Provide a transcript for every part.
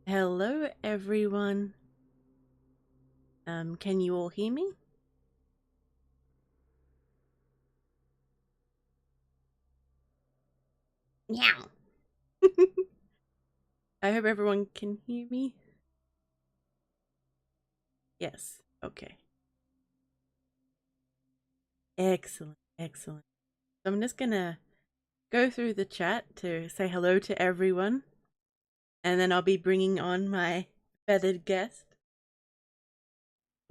Hello, everyone. Can you all hear me? Meow. I hope everyone can hear me. Yes. Okay. Excellent. Excellent. So I'm just gonna go through the chat to say hello to everyone, and then I'll be bringing on my feathered guest.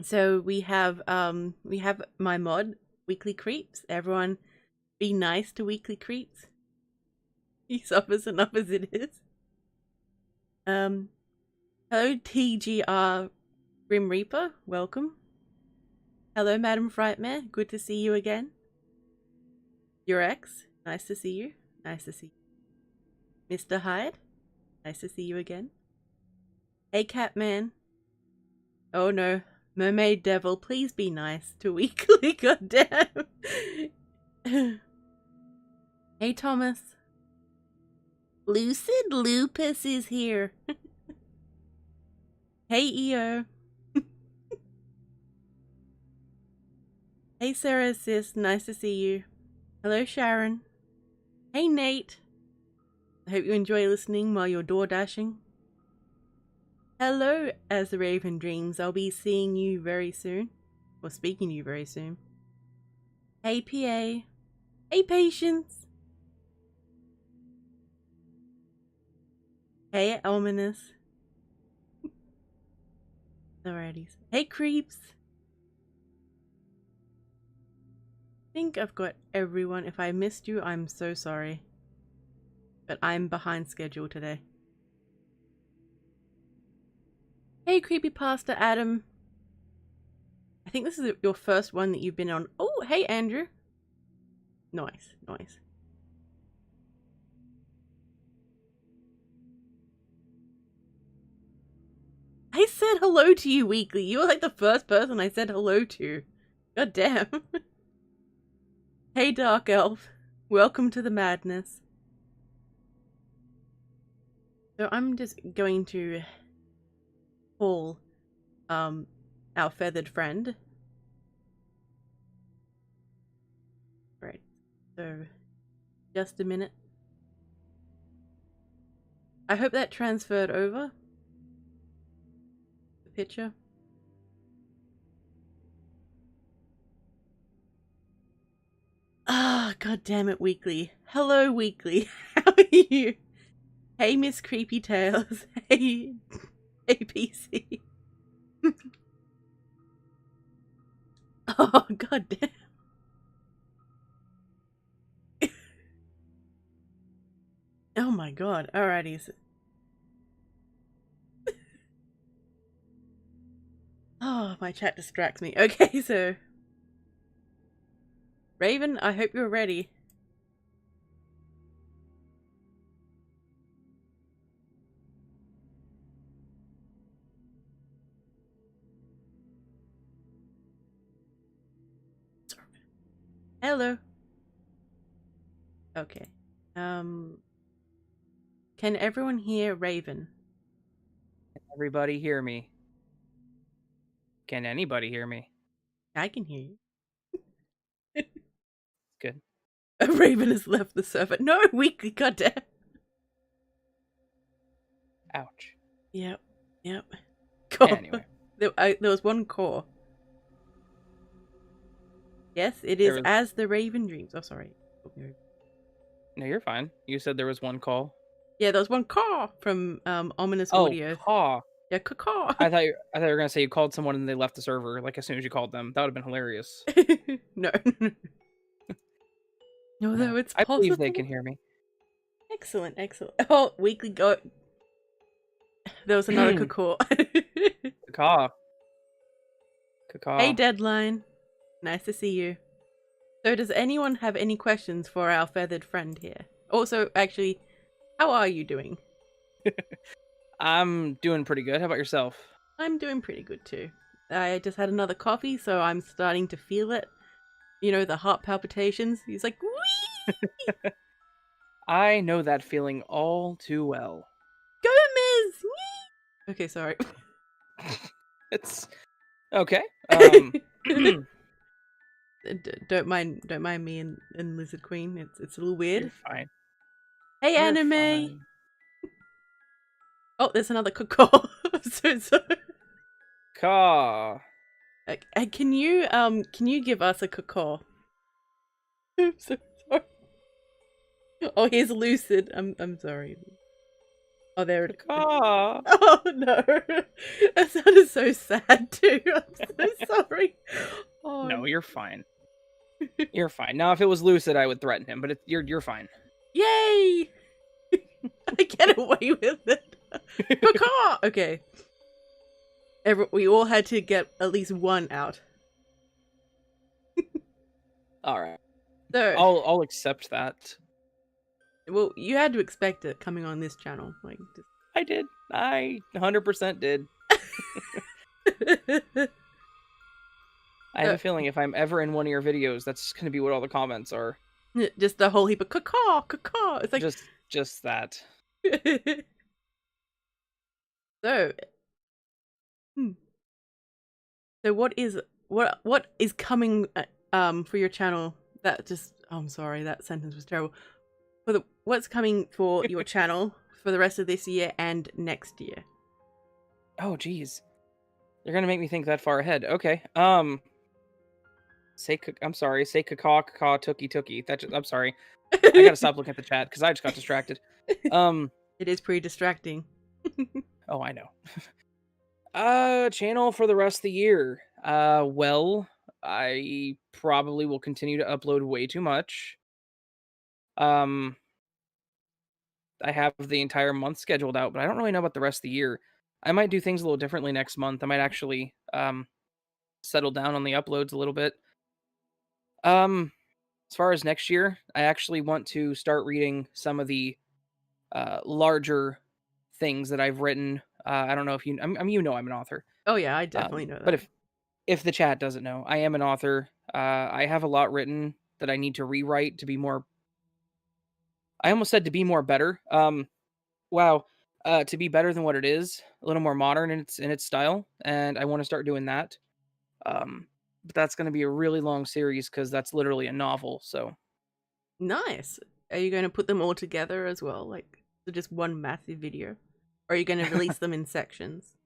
So we have my mod, Weekly Creeps. Everyone be nice to Weekly Creeps. He suffers enough as it is. Hello TGR Grim Reaper, welcome. Hello Madam Frightmare, good to see you again. Your ex, nice to see you. Nice to see you. Mr. Hyde, nice to see you again. Hey Catman. Oh no, Mermaid Devil, please be nice to Weekly, goddamn. Hey Thomas. Lucid Lupus is here. Hey EO. Hey Sarah Sis, nice to see you. Hello Sharon. Hey Nate. I hope you enjoy listening while you're door dashing. Hello, As the Raven Dreams. I'll be seeing you very soon. Or speaking to you very soon. Hey PA. Hey Patience. Hey Ominous. Alrighties. Hey Creeps. I think I've got everyone. If I missed you, I'm so sorry. But I'm behind schedule today. Hey Creepypasta Adam. I think this is your first one that you've been on. Oh, hey Andrew. Nice, nice. I said hello to you weekly. You were like the first person I said hello to. God damn. Hey Dark Elf. Welcome to the madness. So I'm just going to call our feathered friend. Right. So just a minute. I hope that transferred over the picture. Ah, god damn it, Weekly. Hello, Weekly. How are you? Hey, Miss Creepy Tales. Hey, APC. Oh, god damn. Oh my god. Alrighty. Oh, my chat distracts me. Okay, so Raven, I hope you're ready. Hello. Okay. Can everyone hear Raven? Can everybody hear me? Can anybody hear me? I can hear you. Good. Raven has left the server. No, Weekly, goddamn. Ouch. Yep. Yep. Core. Anyway. There was one core. Yes, it is As the Raven Dreams. Oh, sorry. No, you're fine. You said there was one call. Yeah, there was one car from Ominous Audio. Caw. Yeah, caw. I thought you were gonna say you called someone and they left the server like as soon as you called them. That would have been hilarious. No. Although it's I possible. believe they can hear me. Excellent, excellent. Oh, Weekly go. There was another caw. Caw. Hey, Deadline. Nice to see you. So does anyone have any questions for our feathered friend here? Also, actually, how are you doing? I'm doing pretty good. How about yourself? I'm doing pretty good too. I just had another coffee, so I'm starting to feel it. You know, the heart palpitations. He's like, wee! I know that feeling all too well. Gomez! Okay, sorry. It's okay. Don't mind me and Lizard Queen. It's a little weird. You're fine. Hey, You're anime. fine. Oh, there's another call. I'm so sorry. Caw. Can you give us a caw? I'm so sorry. Oh, here's Lucid. I'm sorry. Oh, there it is. Caw. Oh no, that sounded so sad too. I'm so sorry. Oh No, you're fine. You're fine. Now, if it was Lucid, I would threaten him, but you're fine. Yay! I get away with it. Caw. Okay. We all had to get at least one out. All right. So, I'll accept that. well, you had to expect it coming on this channel. Like, just... I did. I 100% did. I have a feeling if I'm ever in one of your videos, that's going to be what all the comments are. Just a whole heap of caw. It's like just that. So, so what is coming for your channel? That just I'm sorry, that sentence was terrible. What's coming for your channel for the rest of this year and next year? Oh, geez. You're gonna make me think that far ahead. Okay. I'm sorry. Say caw, tookie. I'm sorry. I gotta stop looking at the chat because I just got distracted. It is pretty distracting. Oh, I know. Channel for the rest of the year. Well, I probably will continue to upload way too much. I have the entire month scheduled out, but I don't really know about the rest of the year. I might do things a little differently next month. I might actually settle down on the uploads a little bit. As far as next year, I actually want to start reading some of the larger things that I've written. I don't know if you I'm I'm an author. Oh yeah, I definitely know that. But if the chat doesn't know, I am an author. I have a lot written that I need to rewrite to be more. I almost said to be more better. Wow. To be better than what it is, a little more modern in its style, and I want to start doing that. But that's going to be a really long series because that's literally a novel. So Nice. Are you going to put them all together as well, like just one massive video, or are you going to release them in sections?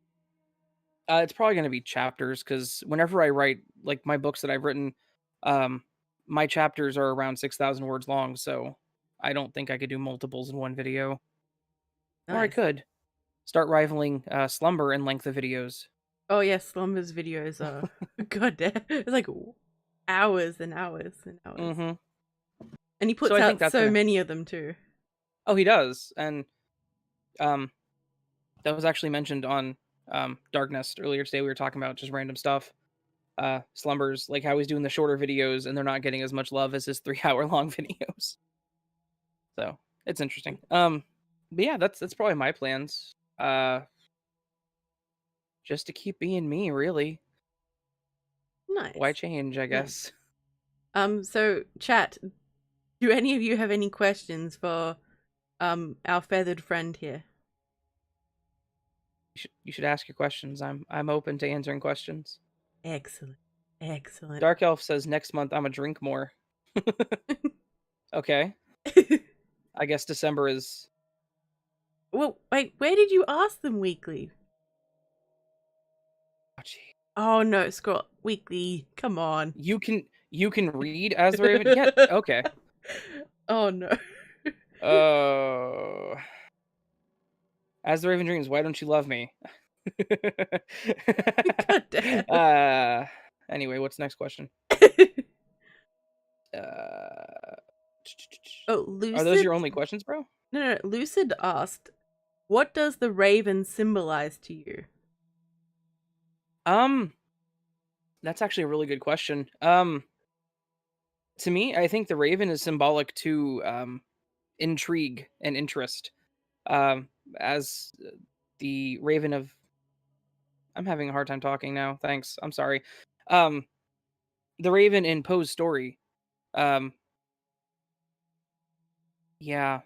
it's probably going to be chapters because whenever I write, like my books that I've written, my chapters are around 6,000 words long. So I don't think I could do multiples in one video. Nice. Or I could start rivaling Slumber in length of videos. Oh yes, Slumber's videos are goddamn. It's like hours and hours and hours. Mm-hmm. And he puts out so many of them too. Oh, he does. And that was actually mentioned on Dark Nest earlier today. We were talking about just random stuff. Slumbers, like how he's doing the shorter videos and they're not getting as much love as his 3-hour long videos. So it's interesting. But yeah, that's probably my plans. Just to keep being me, really. Nice. Why change, I guess. So chat, do any of you have any questions for our feathered friend here? You should ask your questions. I'm open to answering questions. Excellent. Dark Elf says next month I'm gonna drink more. Okay. I guess December is. Well, wait, where did you ask them weekly? Oh, gee. Oh no, scroll weekly. Come on. You can read as the Raven. Yeah. Okay. Oh no. Oh. As the Raven dreams, why don't you love me? God damn. Anyway, what's the next question? Oh, Lucid. Are those your only questions, bro? No. Lucid asked, "What does the raven symbolize to you?" That's actually a really good question. To me, I think the raven is symbolic to intrigue and interest. As the raven of. I'm having a hard time talking now. Thanks. I'm sorry. The raven in Poe's story. Yeah.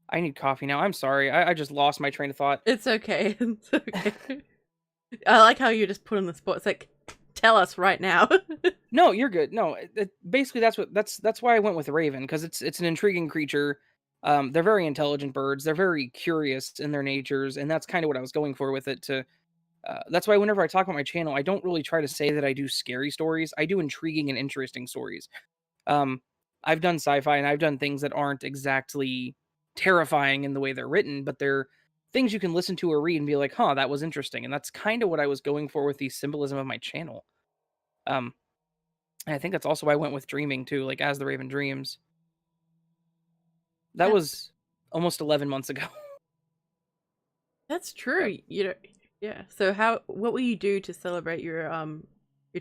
I need coffee now. I'm sorry. I just lost my train of thought. It's okay. It's okay. I like how you just put on the spot. It's like, tell us right now. No, you're good. No, basically that's why I went with raven, because it's an intriguing creature. They're very intelligent birds. They're very curious in their natures, and that's kind of what I was going for with it. That's why whenever I talk about my channel, I don't really try to say that I do scary stories. I do intriguing and interesting stories. Um, I've done sci-fi and I've done things that aren't exactly terrifying in the way they're written, but they're things you can listen to or read and be like, "Huh, that was interesting." And that's kind of what I was going for with the symbolism of my channel. Um, and I think that's also why I went with dreaming too, like As the Raven Dreams. That That's was almost 11 months ago. that's Yep. true. You know, yeah. So what will you do to celebrate your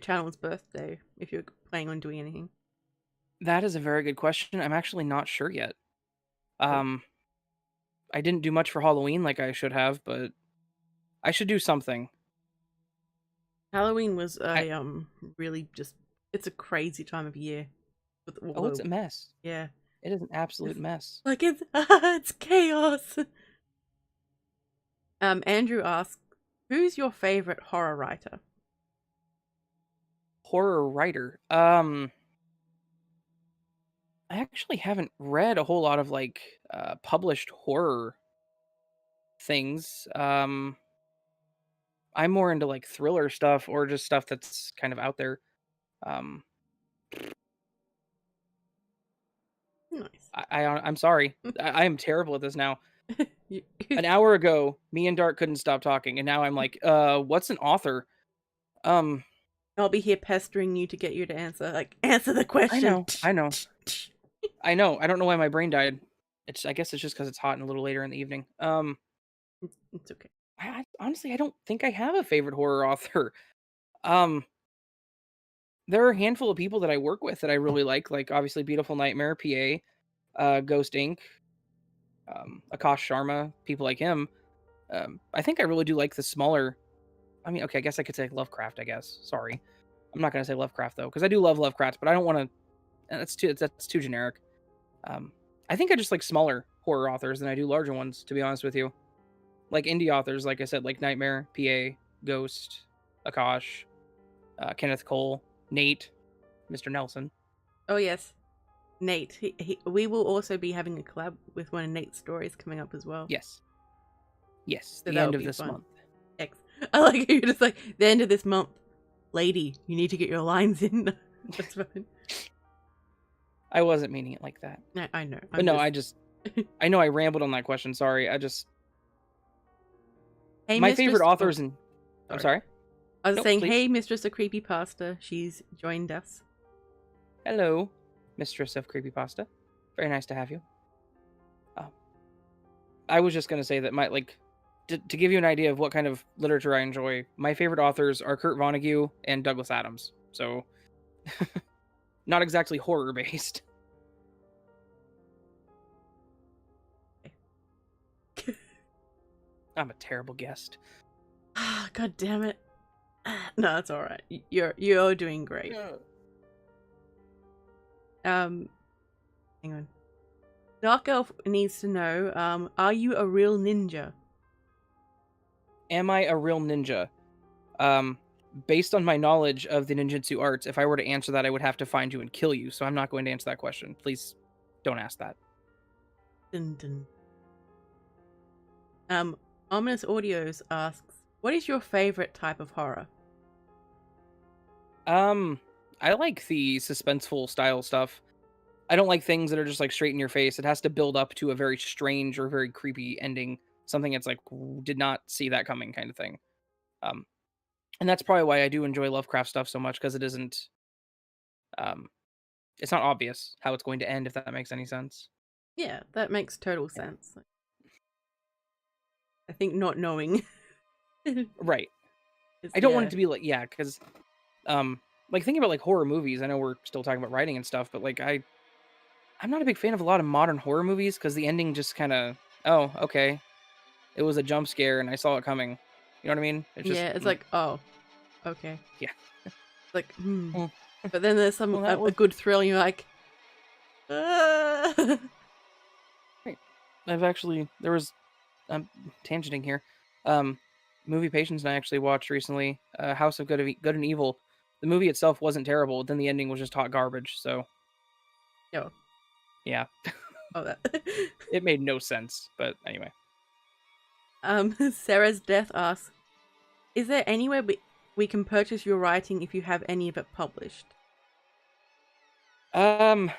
channel's birthday if you're planning on doing anything? That is a very good question. I'm actually not sure yet. Oh, Um, I didn't do much for Halloween like I should have, but I should do something. Halloween was I a really just it's a crazy time of year with all Oh, it's the a mess. yeah. It is an absolute It's mess. like it's chaos. Andrew asks, "Who's your favorite horror writer?" Horror writer. I actually haven't read a whole lot of like published horror things. I'm more into like thriller stuff or just stuff that's kind of out there. Um, Nice. I'm sorry. I am terrible at this now. You- An hour ago, me and Dark couldn't stop talking, and now I'm like, what's an author? Um, I'll be here pestering you to get you to answer. Like, answer the I question. know, I know, I know. I don't know why my brain died. I guess it's just because it's hot and a little later in the evening. It's okay. Honestly, I don't think I have a favorite horror author. Um, there are a handful of people that I work with that I really like obviously Beautiful Nightmare, PA, Ghost Inc., Akash Sharma, people like him. I think I really do like the smaller. I mean, okay, I guess I could say Lovecraft. I guess. Sorry, I'm not gonna say Lovecraft though, because I do love Lovecraft, but I don't want to. That's too generic. I think I just like smaller horror authors than I do larger ones. To be honest with you, like indie authors, like I said, like Nightmare, PA, Ghost, Akash, Kenneth Cole, Nate, Mr. Nelson. Oh yes, Nate. We will also be having a collab with one of Nate's stories coming up as well. Yes. Yes, So the that end would of be this fun. month. X. I like how you're just like the end of this month, lady. You need to get your lines in. That's fine. I wasn't meaning it like that. I know. But no, I know I rambled on that question. Sorry. Hey, My Mistress. favorite Oh, authors and I'm sorry. sorry. I was Nope, saying, please. hey, Mistress of Creepypasta. She's joined us. Hello, Mistress of Creepypasta. Very nice to have you. Oh, I was just gonna say that to give you an idea of what kind of literature I enjoy, my favorite authors are Kurt Vonnegut and Douglas Adams. So not exactly horror based. I'm a terrible guest. Ah, God damn it. No, it's all right. You're doing great. Hang on. Dark Elf needs to know, are you a real ninja? Am I a real ninja? Um, Based on my knowledge of the ninjutsu arts, if I were to answer that, I would have to find you and kill you. So I'm not going to answer that question. Please don't ask that. Dun, dun. Ominous Audios asks, what is your favorite type of horror? I like the suspenseful style stuff. I don't like things that are just like straight in your face. It has to build up to a very strange or very creepy ending. Something that's like did not see that coming kind of thing. Um, and that's probably why I do enjoy Lovecraft stuff so much, because um, it's not obvious how it's going to end, if that makes any sense. Yeah, that makes total Yeah. sense. I think not knowing is, Right. I don't want it to be like, yeah, because like thinking about like horror movies. I know we're still talking about writing and stuff, but like I'm not a big fan of a lot of modern horror movies because the ending just kind of, oh, okay, it was a jump scare and I saw it coming. You know what I mean? It's just yeah, it's like, oh, okay. yeah. Like, Well, But then there's well, a good thrill and you're like, right. there was I'm tangenting here. Um, movie Patience and I actually watched recently, House of Good and Evil. The movie itself wasn't terrible, then the ending was just hot garbage. So Yo. yeah, Oh, that. it made no sense. But anyway, Sarah's Death asks, is there anywhere we can purchase your writing if you have any of it published? um,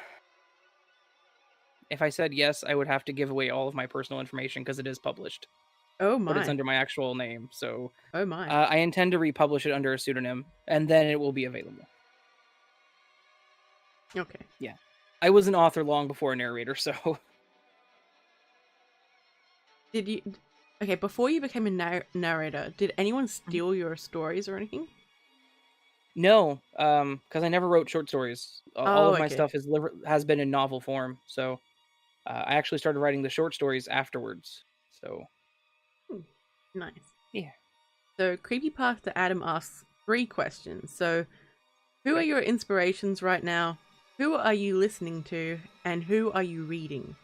if I said yes, I would have to give away all of my personal information because it is published, Oh but it's my. under my actual name. So Oh my. I intend to republish it under a pseudonym, and then it will be available. Okay. Yeah, I was an author long before a narrator, so Did you... Okay, before you became a narrator, did anyone steal your stories or anything? no, because I never wrote short stories. All Oh, of my okay. stuff has been in novel form. So I actually started writing the short stories afterwards. So Hmm, nice. yeah. So, Creepypasta Adam asks 3 questions. So, who are Okay. your inspirations right now? Who are you listening to? And who are you reading?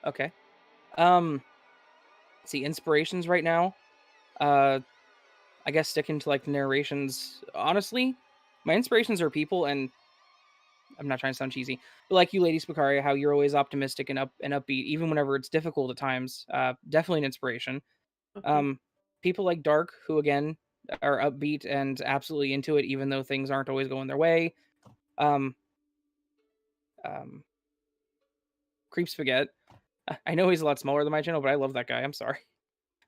Okay. Um. Let's see, inspirations right now. Uh, I guess sticking to like the narrations. Honestly, my inspirations are people, and I'm not trying to sound cheesy, but like you, Lady Spookaria, how you're always optimistic and upbeat, even whenever it's difficult at times. Definitely an inspiration. Okay. Um, People like Dark, who again are upbeat and absolutely into it, even though things aren't always going their way. Um, um, Creep Spaghetti. I know he's a lot smaller than my channel, but I love that guy. I'm sorry.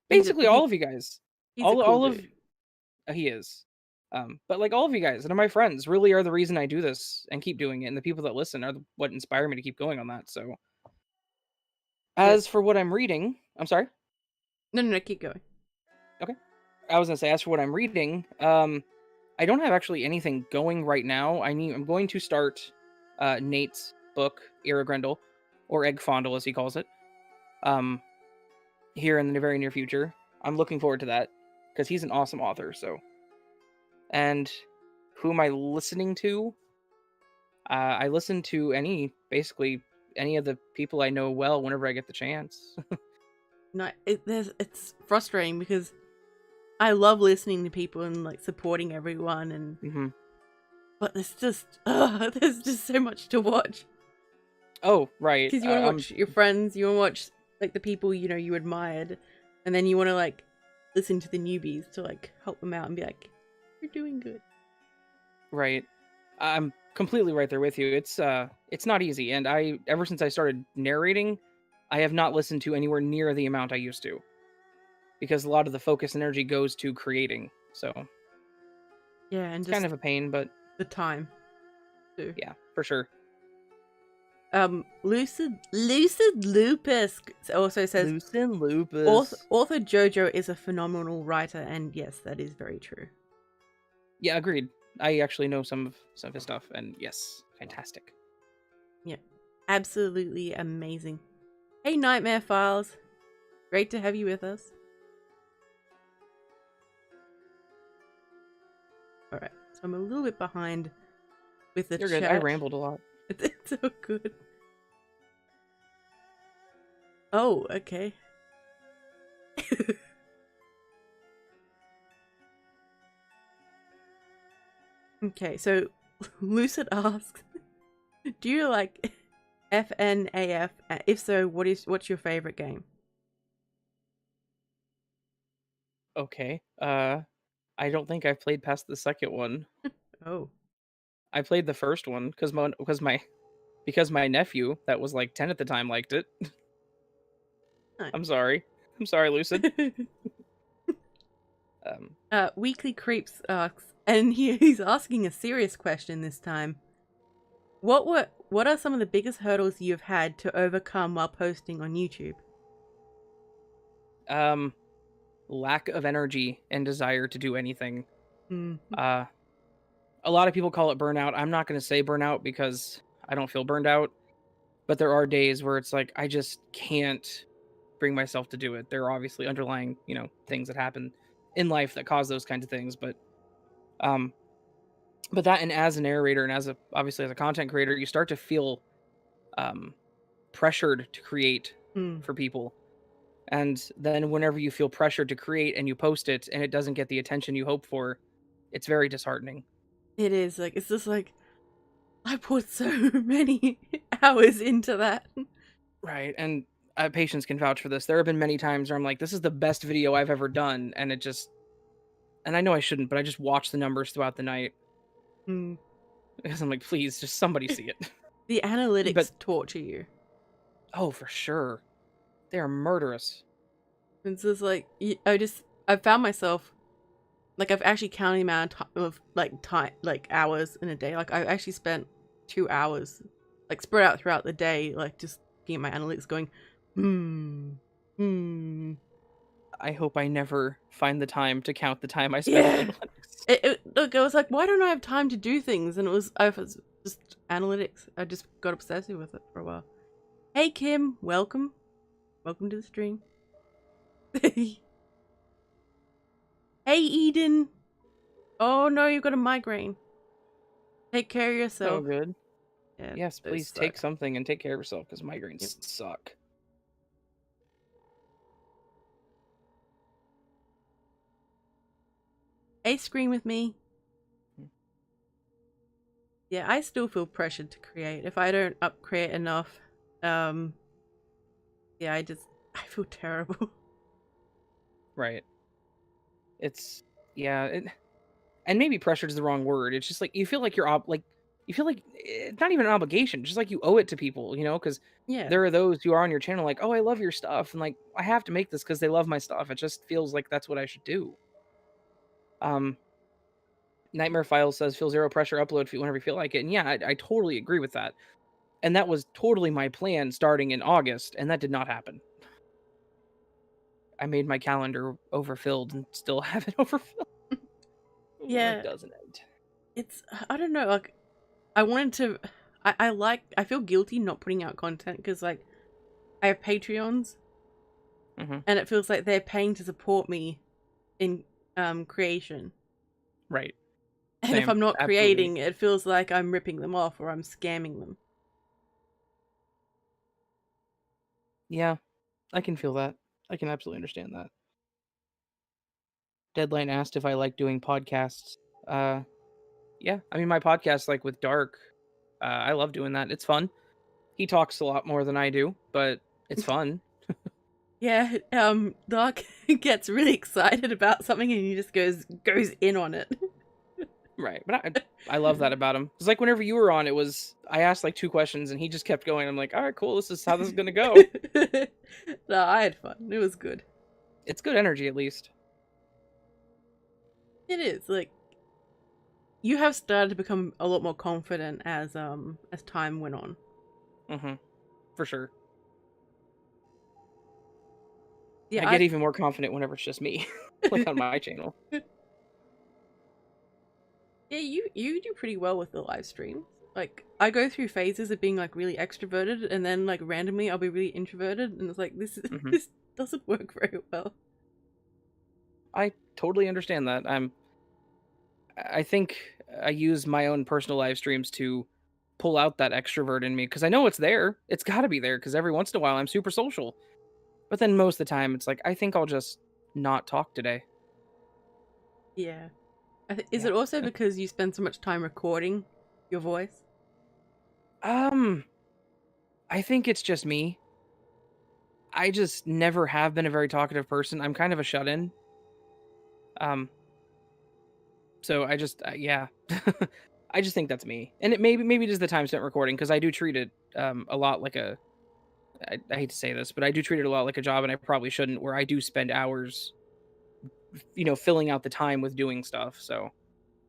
Basically, all of you guys, He's a cool all of dude. he is. But like all of you guys and my friends really are the reason I do this and keep doing it, and the people that listen are what inspire me to keep going on that. So, Yeah. as for what I'm reading, I'm sorry. No, no, no, keep going. Okay, I was gonna say as for what I'm reading, I don't have actually anything going right now. I'm going to start Nate's book, Ira Grendel, or Egg Fondle as he calls it. Um, Here in the very near future. I'm looking forward to that because he's an awesome author. So, and who am I listening to? I listen to basically any of the people I know well whenever I get the chance. No, it's frustrating because I love listening to people and like supporting everyone, and hmm but there's just so much to watch Oh, right. because you want to watch your friends, you want to watch like the people you admired, and then you want to like listen to the newbies to like help them out and be like, you're doing good. Right. I'm completely right there with you. It's not easy, and I ever since I started narrating, I have not listened to anywhere near the amount I used to because a lot of the focus and energy goes to creating. So Yeah, and it's kind just of a pain, but the time too. yeah, for sure. Lucid Lupus also says Lucin Lupus. author Jojo is a phenomenal writer, and yes, that is very true. Yeah, agreed. I actually know some of his stuff, and yes, fantastic. Yeah, absolutely amazing. Hey, Nightmare Files, great to have you with us. All right, so I'm a little bit behind with the You're good. I chat. rambled a lot. It's so good. Oh, okay. Okay, so Lucid asks, do you like FNAF? If so, what's your favorite game? Okay. I don't think I've played past the second one. Oh, I played the first one because my nephew that was like 10 at the time liked it. nice. I'm sorry. I'm sorry, Lucid. Um, Weekly Creeps asks, and he's asking a serious question this time. What are some of the biggest hurdles you've had to overcome while posting on YouTube? um, Lack of energy and desire to do anything. Mm, Uh, a lot of people call it burnout. I'm not going to say burnout because I don't feel burned out, but there are days where it's like I just can't bring myself to do it. There are obviously underlying, things that happen in life that cause those kinds of things, um but that and as a narrator and obviously as a content creator, you start to feel um pressured to create Mm. for people. And then whenever you feel pressured to create and you post it and it doesn't get the attention you hope for, it's very disheartening. It is like it's just like I put so many hours into that. Right. And patients can vouch for this. There have been many times where I'm like, this is the best video I've ever done. And it just, and I know I shouldn't, but I just watch the numbers throughout the night Mm. because I'm like, please, just somebody see it. The But, analytics torture you. oh, for sure. They are murderous. It's just like I found myself like I've actually counted the amount of time like hours in a day. Like I actually spent 2 hours like spread out throughout the day, like just looking at my analytics, going, hmm. I hope I never find the time to count the time I spend Yeah. on analytics. Look, I was like, why don't I have time to do things? And I was just analytics. I just got obsessive with it for a while. Hey Kim, welcome. Welcome to the stream. Hey Eden. Oh no, you got a migraine. Take care of Oh, yourself. good. Yeah, Yes, please take something and take care of yourself because migraines suck. Hey, scream with me. Yeah, I still feel pressured to create. If I don't create enough, yeah, I feel terrible. Right. It's, yeah, and maybe pressured is the wrong word. It's just like you feel like you feel like it's not even an obligation, just like you owe it to people, because Yeah. there are those who are on your channel like, oh, I love your stuff, and like I have to make this because they love my stuff. It just feels like that's what I should do. Nightmare Files says feel zero pressure, upload whenever you feel like it, and yeah, I totally agree with that. And that was totally my plan starting in August, and that did not happen. I made my calendar overfilled and still have it overfilled. Yeah, It doesn't end. it's I don't know. Like I wanted to. I feel guilty not putting out content because like I have Patreons, and it feels like they're paying to support me in creation. Right. And Same. if I'm not Absolutely. creating, it feels like I'm ripping them off or I'm scamming them. Yeah, I can feel that. I can absolutely understand that. Deadline asked if I like doing podcasts. Yeah, I mean my podcast like with Dark, I love doing that. It's fun. He talks a lot more than I do, but it's fun. Yeah, Doc gets really excited about something and he just goes in on it. Right, but I love that about him. It's like whenever you were on, I asked like 2 questions and he just kept going. I'm like, all right, cool. This is how this is gonna go. No, I had fun. It was good. It's good energy at least. It is like you have started to become a lot more confident as time went on. For sure. Yeah, I get even more confident whenever it's just me, like on my channel. Yeah, you do pretty well with the live streams. Like I go through phases of being like really extroverted, and then like randomly I'll be really introverted, and it's like this doesn't work very well. I totally understand that. I think I use my own personal live streams to pull out that extrovert in me because I know it's there. It's got to be there because every once in a while I'm super social. But then most of the time it's like I think I'll just not talk today. Yeah. Is it also because you spend so much time recording your voice? I think it's just me. I just never have been a very talkative person. I'm kind of a shut-in. So I just yeah. I just think that's me. And it maybe it is the time spent recording because I do treat it a lot like I hate to say this, but I do treat it a lot like a job and I probably shouldn't where I do spend hours filling out the time with doing stuff. So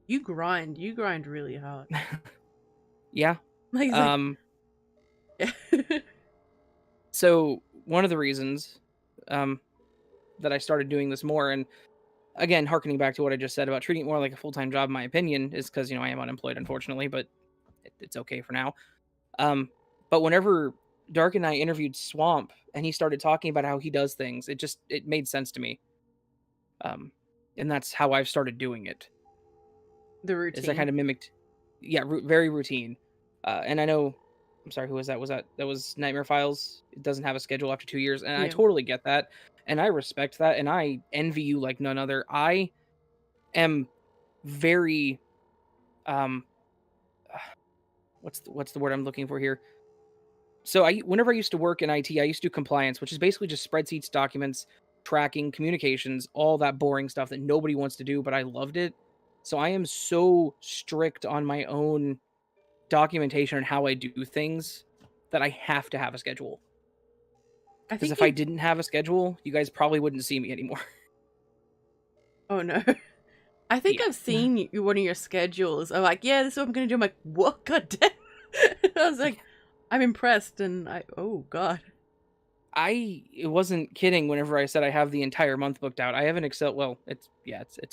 You grind really hard. yeah. Like, yeah. So one of the reasons that I started doing this more, and again, harkening back to what I just said about treating it more like a full-time job, in my opinion, is because I am unemployed, unfortunately, but it's okay for now. But whenever Dark and I interviewed Swamp, and he started talking about how he does things, it made sense to me. And that's how I've started doing it. The routine. Is I kind of mimicked, yeah, very routine. And I know I'm sorry, who was that? That was Nightmare Files? It doesn't have a schedule after 2 years, and I Yeah. totally get that, and I respect that, and I envy you like none other. I am very, um, what's the word I'm looking for here? So whenever I used to work in IT, I used to do compliance, which is basically just spreadsheets, documents, tracking, communications, all that boring stuff that nobody wants to do, but I loved it. So I am so strict on my own documentation and how I do things that I have to have a schedule. I Because think if I you. didn't have a schedule, you guys probably wouldn't see me anymore. Oh no. I think Yeah. I've seen one of your schedules. I'm like, yeah, this is what I'm gonna do. I'm like, what? God damn. I was like, I'm impressed, and oh god. I wasn't kidding whenever I said I have the entire month booked out. I have an Excel, well, it's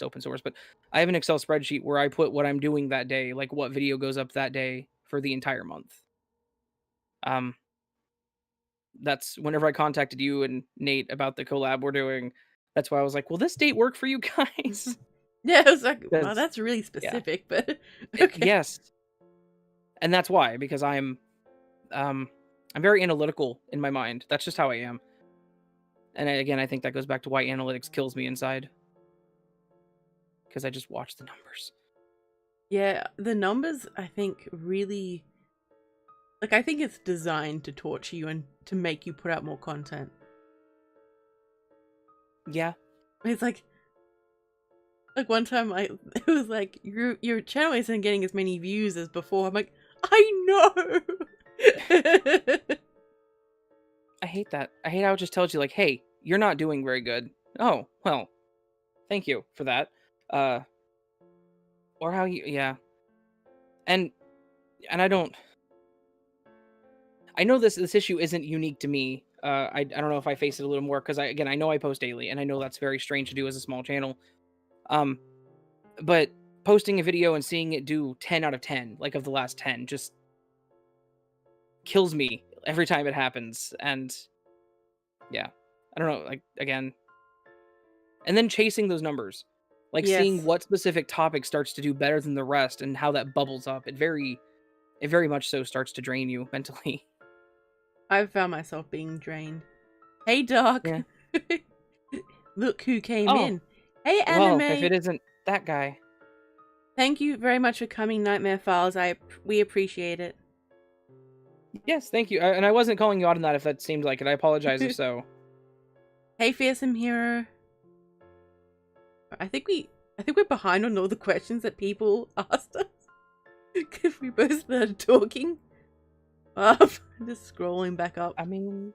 open source, but I have an Excel spreadsheet where I put what I'm doing that day, like what video goes up that day for the entire month. Um that's whenever I contacted you and Nate about the collab we're doing, that's why I was like, "Will this date work for you guys?" Yeah, I was like, wow, Cuz that's really yeah. specific, but okay. Yes. And that's why, because um I'm very analytical in my mind. That's just how I am. And again, I think that goes back to why analytics kills me inside, because I just watch the numbers. Yeah, the numbers, I think, really, like, I think it's designed to torture you and to make you put out more content. Yeah. It's like one time it was like your channel isn't getting as many views as before. I'm like, I know. I hate that. I hate how it just tells you like, "Hey, you're not doing very good." Oh, well, thank you for that. Uh or how you yeah. And I don't I know this issue isn't unique to me. I don't know if I face it a little more because I know I post daily and I know that's very strange to do as a small channel. Um but posting a video and seeing it do 10 out of 10, like of the last 10, just kills me every time it happens. And yeah, I don't know, like again, and then chasing those numbers, like seeing Yes, what specific topic starts to do better than the rest and how that bubbles up. It very much so starts to drain you mentally. I've found myself being drained. Hey, Doc. Yeah. Look who came Oh, in. Hey, well, if Anime. it isn't that guy. Thank you very much for coming, Nightmare Files. We appreciate it. Yes, thank you. And I wasn't calling you out on that if that seemed like it. I apologize if so. Hey, Fearsome Hero. I think we're behind on all the questions that people asked us because we both started talking. I'm just scrolling back up. I mean,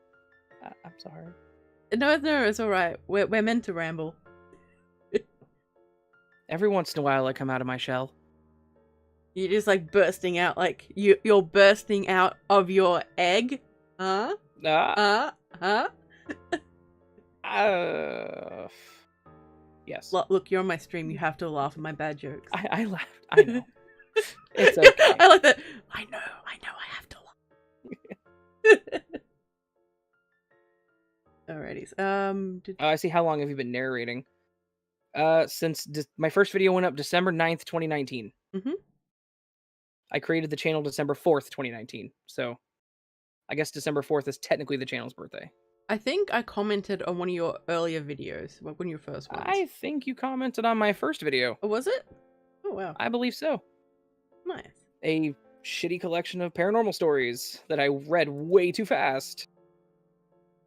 I'm sorry. No, it's all right. We're meant to ramble. Every once in a while, I come out of my shell. You're just like bursting out, like you're bursting out of your egg, huh? Ah, Huh? yes. Look, you're on my stream. You have to laugh at my bad jokes. I laughed. I know. It's okay. I like that. I know. I have to laugh. Alrighty. I see. How long have you been narrating? Since my first video went up December 9th, 2019. Mm-hmm. I created the channel December 4th, 2019. So I guess December 4th is technically the channel's birthday. I think I commented on one of your earlier videos, like one of your first ones. I think you commented on my first video. Oh, was it? Oh, wow. I believe so. Nice. A shitty collection of paranormal stories that I read way too fast.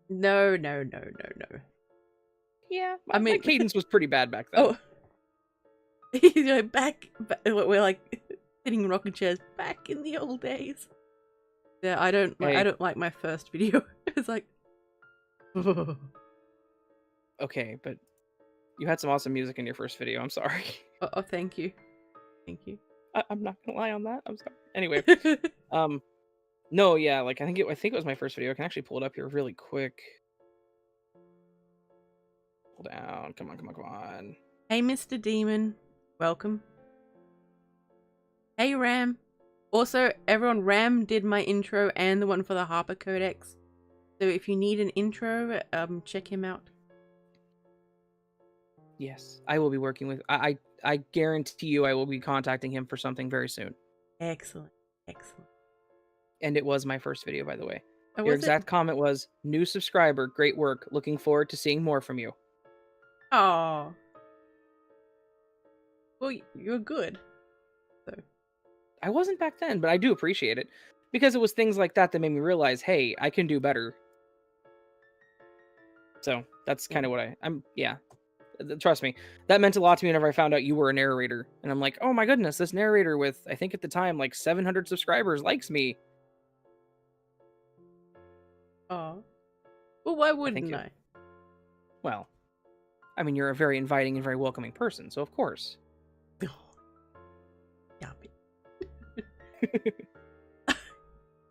No. Yeah, I mean, my cadence was pretty bad back then. Oh. You know, back, we're like sitting in rocking chairs back in the old days. Yeah, I don't like my first video. It's like, okay, but you had some awesome music in your first video. I'm sorry. oh, thank you. I'm not gonna lie on that. I'm sorry. Anyway, no, yeah, like I think it was my first video. I can actually pull it up here really quick. Pull down. Come on. Hey, Mr. Demon, welcome. Hey, Ram. Also, everyone, Ram did my intro and the one for the Harper Codex. So if you need an intro, check him out. Yes, I will be working with. I guarantee you, I will be contacting him for something very soon. Excellent. And it was my first video, by the way. Oh, Your was it? exact comment was, new subscriber, great work. Looking forward to seeing more from you. Oh. Well, you're good. So. I wasn't back then, but I do appreciate it. Because it was things like that that made me realize, hey, I can do better. So that's kind of what I'm, yeah. Trust me, that meant a lot to me whenever I found out you were a narrator. And I'm like, oh my goodness, this narrator with, I think at the time, like 700 subscribers likes me. Oh. Well, why wouldn't I? Well, I mean, you're a very inviting and very welcoming person, so of course.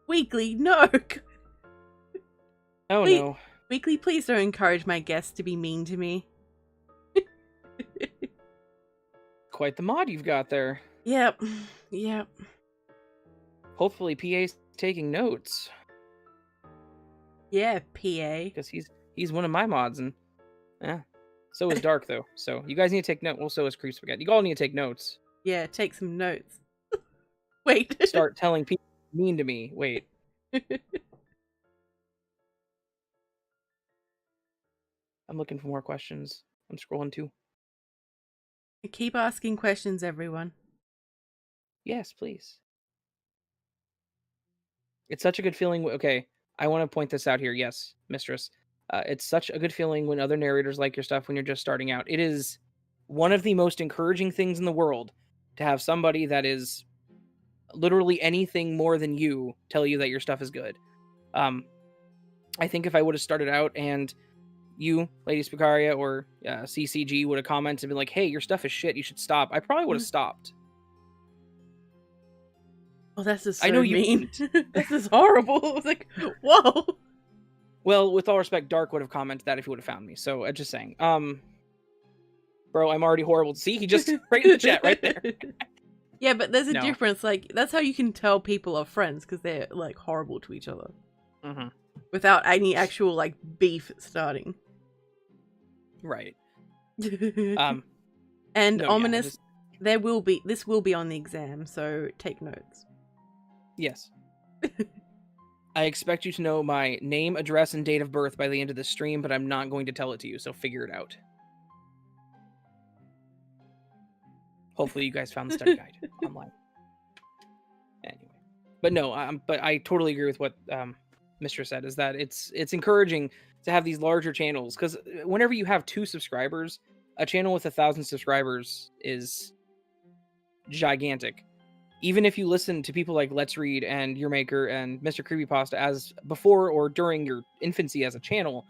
Weekly, no. Oh no. Weekly, please don't encourage my guests to be mean to me. Quite the mod you've got there. Yep. Yep. Hopefully PA's taking notes. Yeah, PA. Because he's one of my mods, and yeah. So is Dark though. So you guys need to take notes. Well, so is Creep Spaghetti. You all need to take notes. Yeah, take some notes. Wait. Start telling people mean to me. Wait. I'm looking for more questions. I'm scrolling too. Keep asking questions, everyone. Yes, please. It's such a good feeling. Okay, I want to point this out here. Yes, mistress. It's such a good feeling when other narrators like your stuff when you're just starting out. It is one of the most encouraging things in the world to have somebody that is literally anything more than you tell you that your stuff is good. I think if I would have started out and you, Lady Spookaria, or CCG would have commented and been like, hey, your stuff is shit, you should stop, I probably would have stopped. Oh, that's just so I know you mean. This is horrible. I was like, whoa. Well, with all respect, Dark would have commented that if he would have found me. So, just saying. Bro, I'm already horrible. See, he just right in the chat right there. Yeah, but there's a difference. Like, that's how you can tell people are friends, because they're, like, horrible to each other. Mm-hmm. Without any actual, like, beef starting. Right. And no, ominous, there will be, this will be on the exam, so take notes. Yes. I expect you to know my name, address, and date of birth by the end of the stream, but I'm not going to tell it to you, so figure it out. Hopefully you guys found the study guide online. Anyway. But no, but I totally agree with what Mistress said, is that it's encouraging to have these larger channels, because whenever you have 2 subscribers, a channel with 1,000 subscribers is gigantic. Even if you listen to people like Let's Read and Your Maker and Mr. Creepypasta as before or during your infancy as a channel,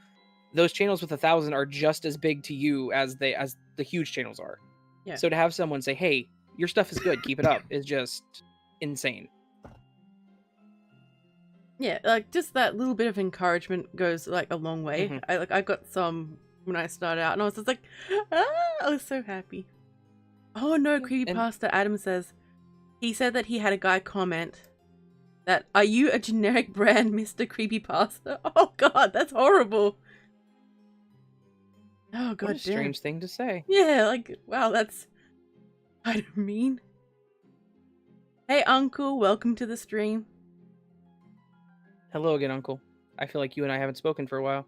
those channels with 1,000 are just as big to you as the huge channels are. Yeah. So to have someone say, hey, your stuff is good, keep it up, is just insane. Yeah, like, just that little bit of encouragement goes, like, a long way. Mm-hmm. I got some when I started out, and I was just like, I was so happy. Oh no, Creepypasta Adam says, he said that he had a guy comment that, are you a generic brand, Mr. Creepypasta? Oh god, that's horrible. Oh god, what a strange thing to say. Yeah, like, wow, that's kind of mean. Hey Uncle, welcome to the stream. Hello again, Uncle. I feel like you and I haven't spoken for a while.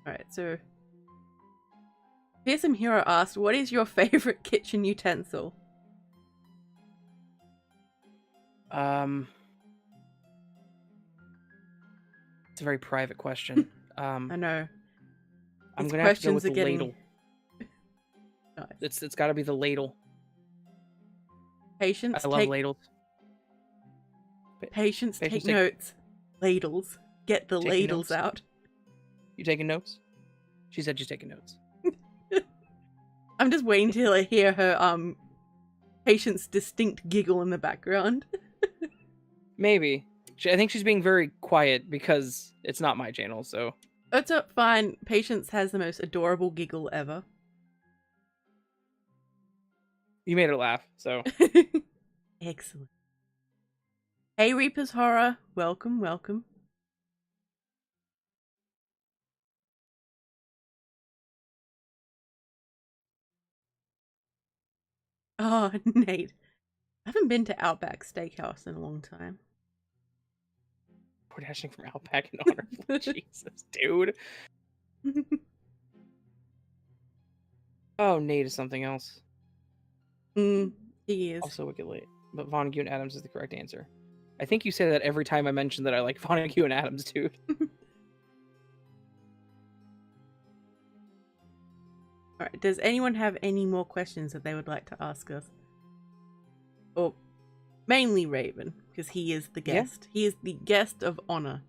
Alright, so Fearsome Hero asked, what is your favorite kitchen utensil? It's a very private question. I know. I'm gonna have to go with the ladle. Nice. It's gotta be the ladle. Patience, I love ladles. Patience, take notes. Ladles. Get the ladles out. You taking notes? She said she's taking notes. I'm just waiting till I hear her Patient's distinct giggle in the background. Maybe. I think she's being very quiet because it's not my channel, so. It's fine. Patience has the most adorable giggle ever. You made her laugh, so. Excellent. Hey Reaper's Horror. Welcome, welcome. Oh, Nate. I haven't been to Outback Steakhouse in a long time. We're dashing from Outback in honor of Jesus, dude. Oh, Nate is something else. He is. Also wicked late. But Vonnegut and Adams is the correct answer. I think you say that every time I mention that I like Vonnegut and Adams, dude. Alright, does anyone have any more questions that they would like to ask us? Or mainly Raven, because he is the guest. Yeah. He is the guest of honor.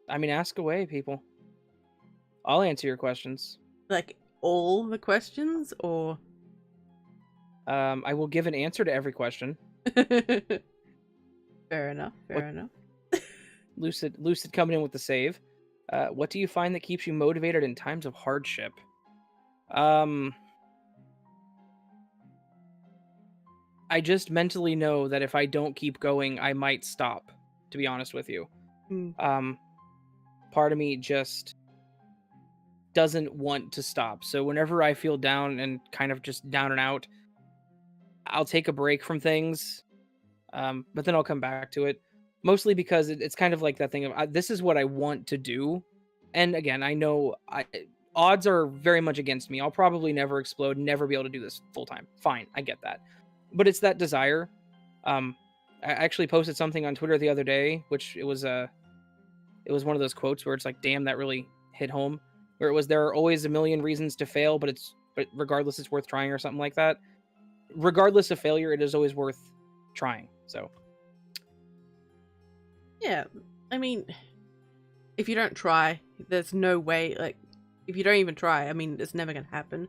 I mean, ask away, people. I'll answer your questions. Like, all the questions, or...? I will give an answer to every question. Fair enough, fair enough. Lucid coming in with the save. What do you find that keeps you motivated in times of hardship? I just mentally know that if I don't keep going, I might stop, to be honest with you. Part of me just doesn't want to stop. So whenever I feel down and kind of just down and out, I'll take a break from things, but then I'll come back to it. Mostly because it's kind of like that thing of, this is what I want to do. And again, I know odds are very much against me. I'll probably never explode, never be able to do this full time. Fine, I get that. But it's that desire. I actually posted something on Twitter the other day, which it was one of those quotes where it's like, damn, that really hit home. Where it was, there are always a million reasons to fail, but regardless, it's worth trying, or something like that. Regardless of failure, it is always worth trying. So yeah, I mean, if you don't try, there's no way, like, if you don't even try, I mean, it's never gonna happen.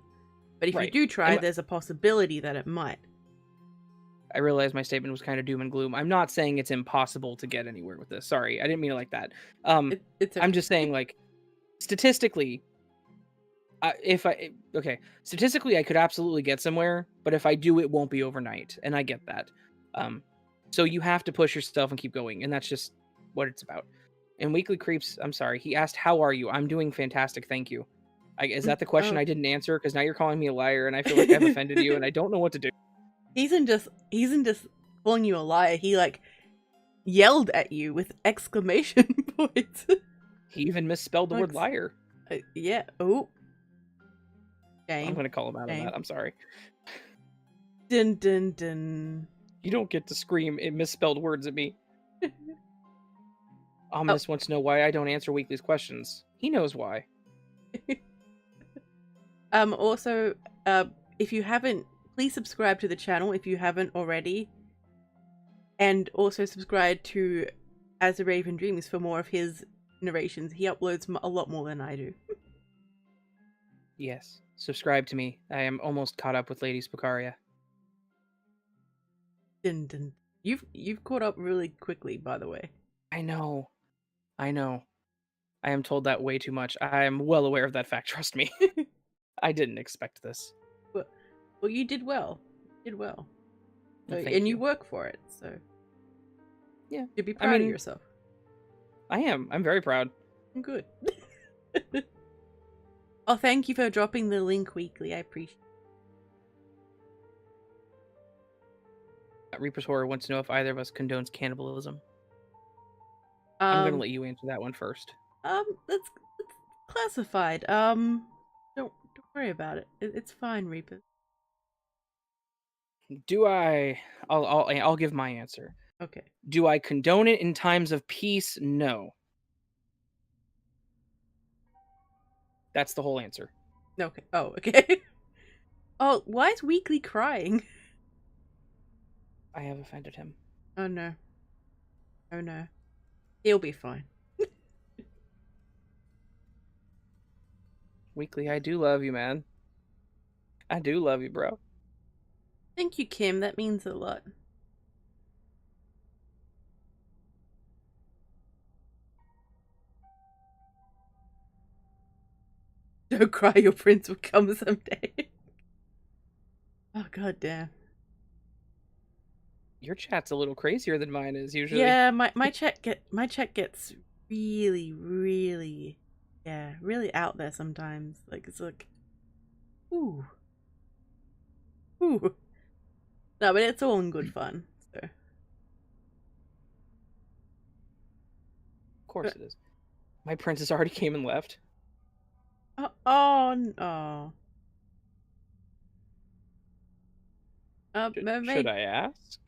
But if you do try, there's a possibility that it might. I realize my statement was kind of doom and gloom. I'm not saying it's impossible to get anywhere with this. Sorry, I didn't mean it like that. It's okay. I'm just saying, like, statistically, statistically, I could absolutely get somewhere, but if I do, it won't be overnight, and I get that. So you have to push yourself and keep going, and that's just what it's about. And Weekly Creeps, I'm sorry, he asked, how are you? I'm doing fantastic, thank you. Is that the question I didn't answer? Because now you're calling me a liar, and I feel like I've offended you, and I don't know what to do. He isn't just calling you a liar, he, like, yelled at you with exclamation points. He even misspelled the word liar. Yeah, oh. Shame. I'm gonna call him out on that, I'm sorry. Dun dun dun. You don't get to scream misspelled words at me. Ominous wants to know why I don't answer Weekly's questions. He knows why. Also, if you haven't, please subscribe to the channel if you haven't already. And also subscribe to As the Raven Dreams for more of his narrations. He uploads a lot more than I do. Yes. Subscribe to me. I am almost caught up with Lady Spookaria. Dun, dun. You've caught up really quickly, by the way. I know. I am told that way too much. I am well aware of that fact, trust me. I didn't expect this. Well, you did well. You did well. Well, and you work for it, so... Yeah. You'd be proud of yourself. I am. I'm very proud. Good. Oh, thank you for dropping the link, Weekly. I appreciate it. Reaper's Horror wants to know if either of us condones cannibalism. I'm gonna let you answer that one first. That's classified. Don't worry about it. It's fine, Reaper. Do I? I'll give my answer. Okay. Do I condone it in times of peace? No. That's the whole answer. Okay. Oh, okay. Oh, why is Weekly crying? I have offended him. Oh no. Oh no. He'll be fine. Weekly, I do love you, man. I do love you, bro. Thank you, Kim. That means a lot. Don't cry, your prince will come someday. Oh, god damn. Your chat's a little crazier than mine is usually. Yeah, my chat gets really, really, really out there sometimes. Like, it's like, ooh. Ooh. No, but it's all in good fun. So. Of course it is. My princess already came and left. Oh no. Should Mermaid. I ask?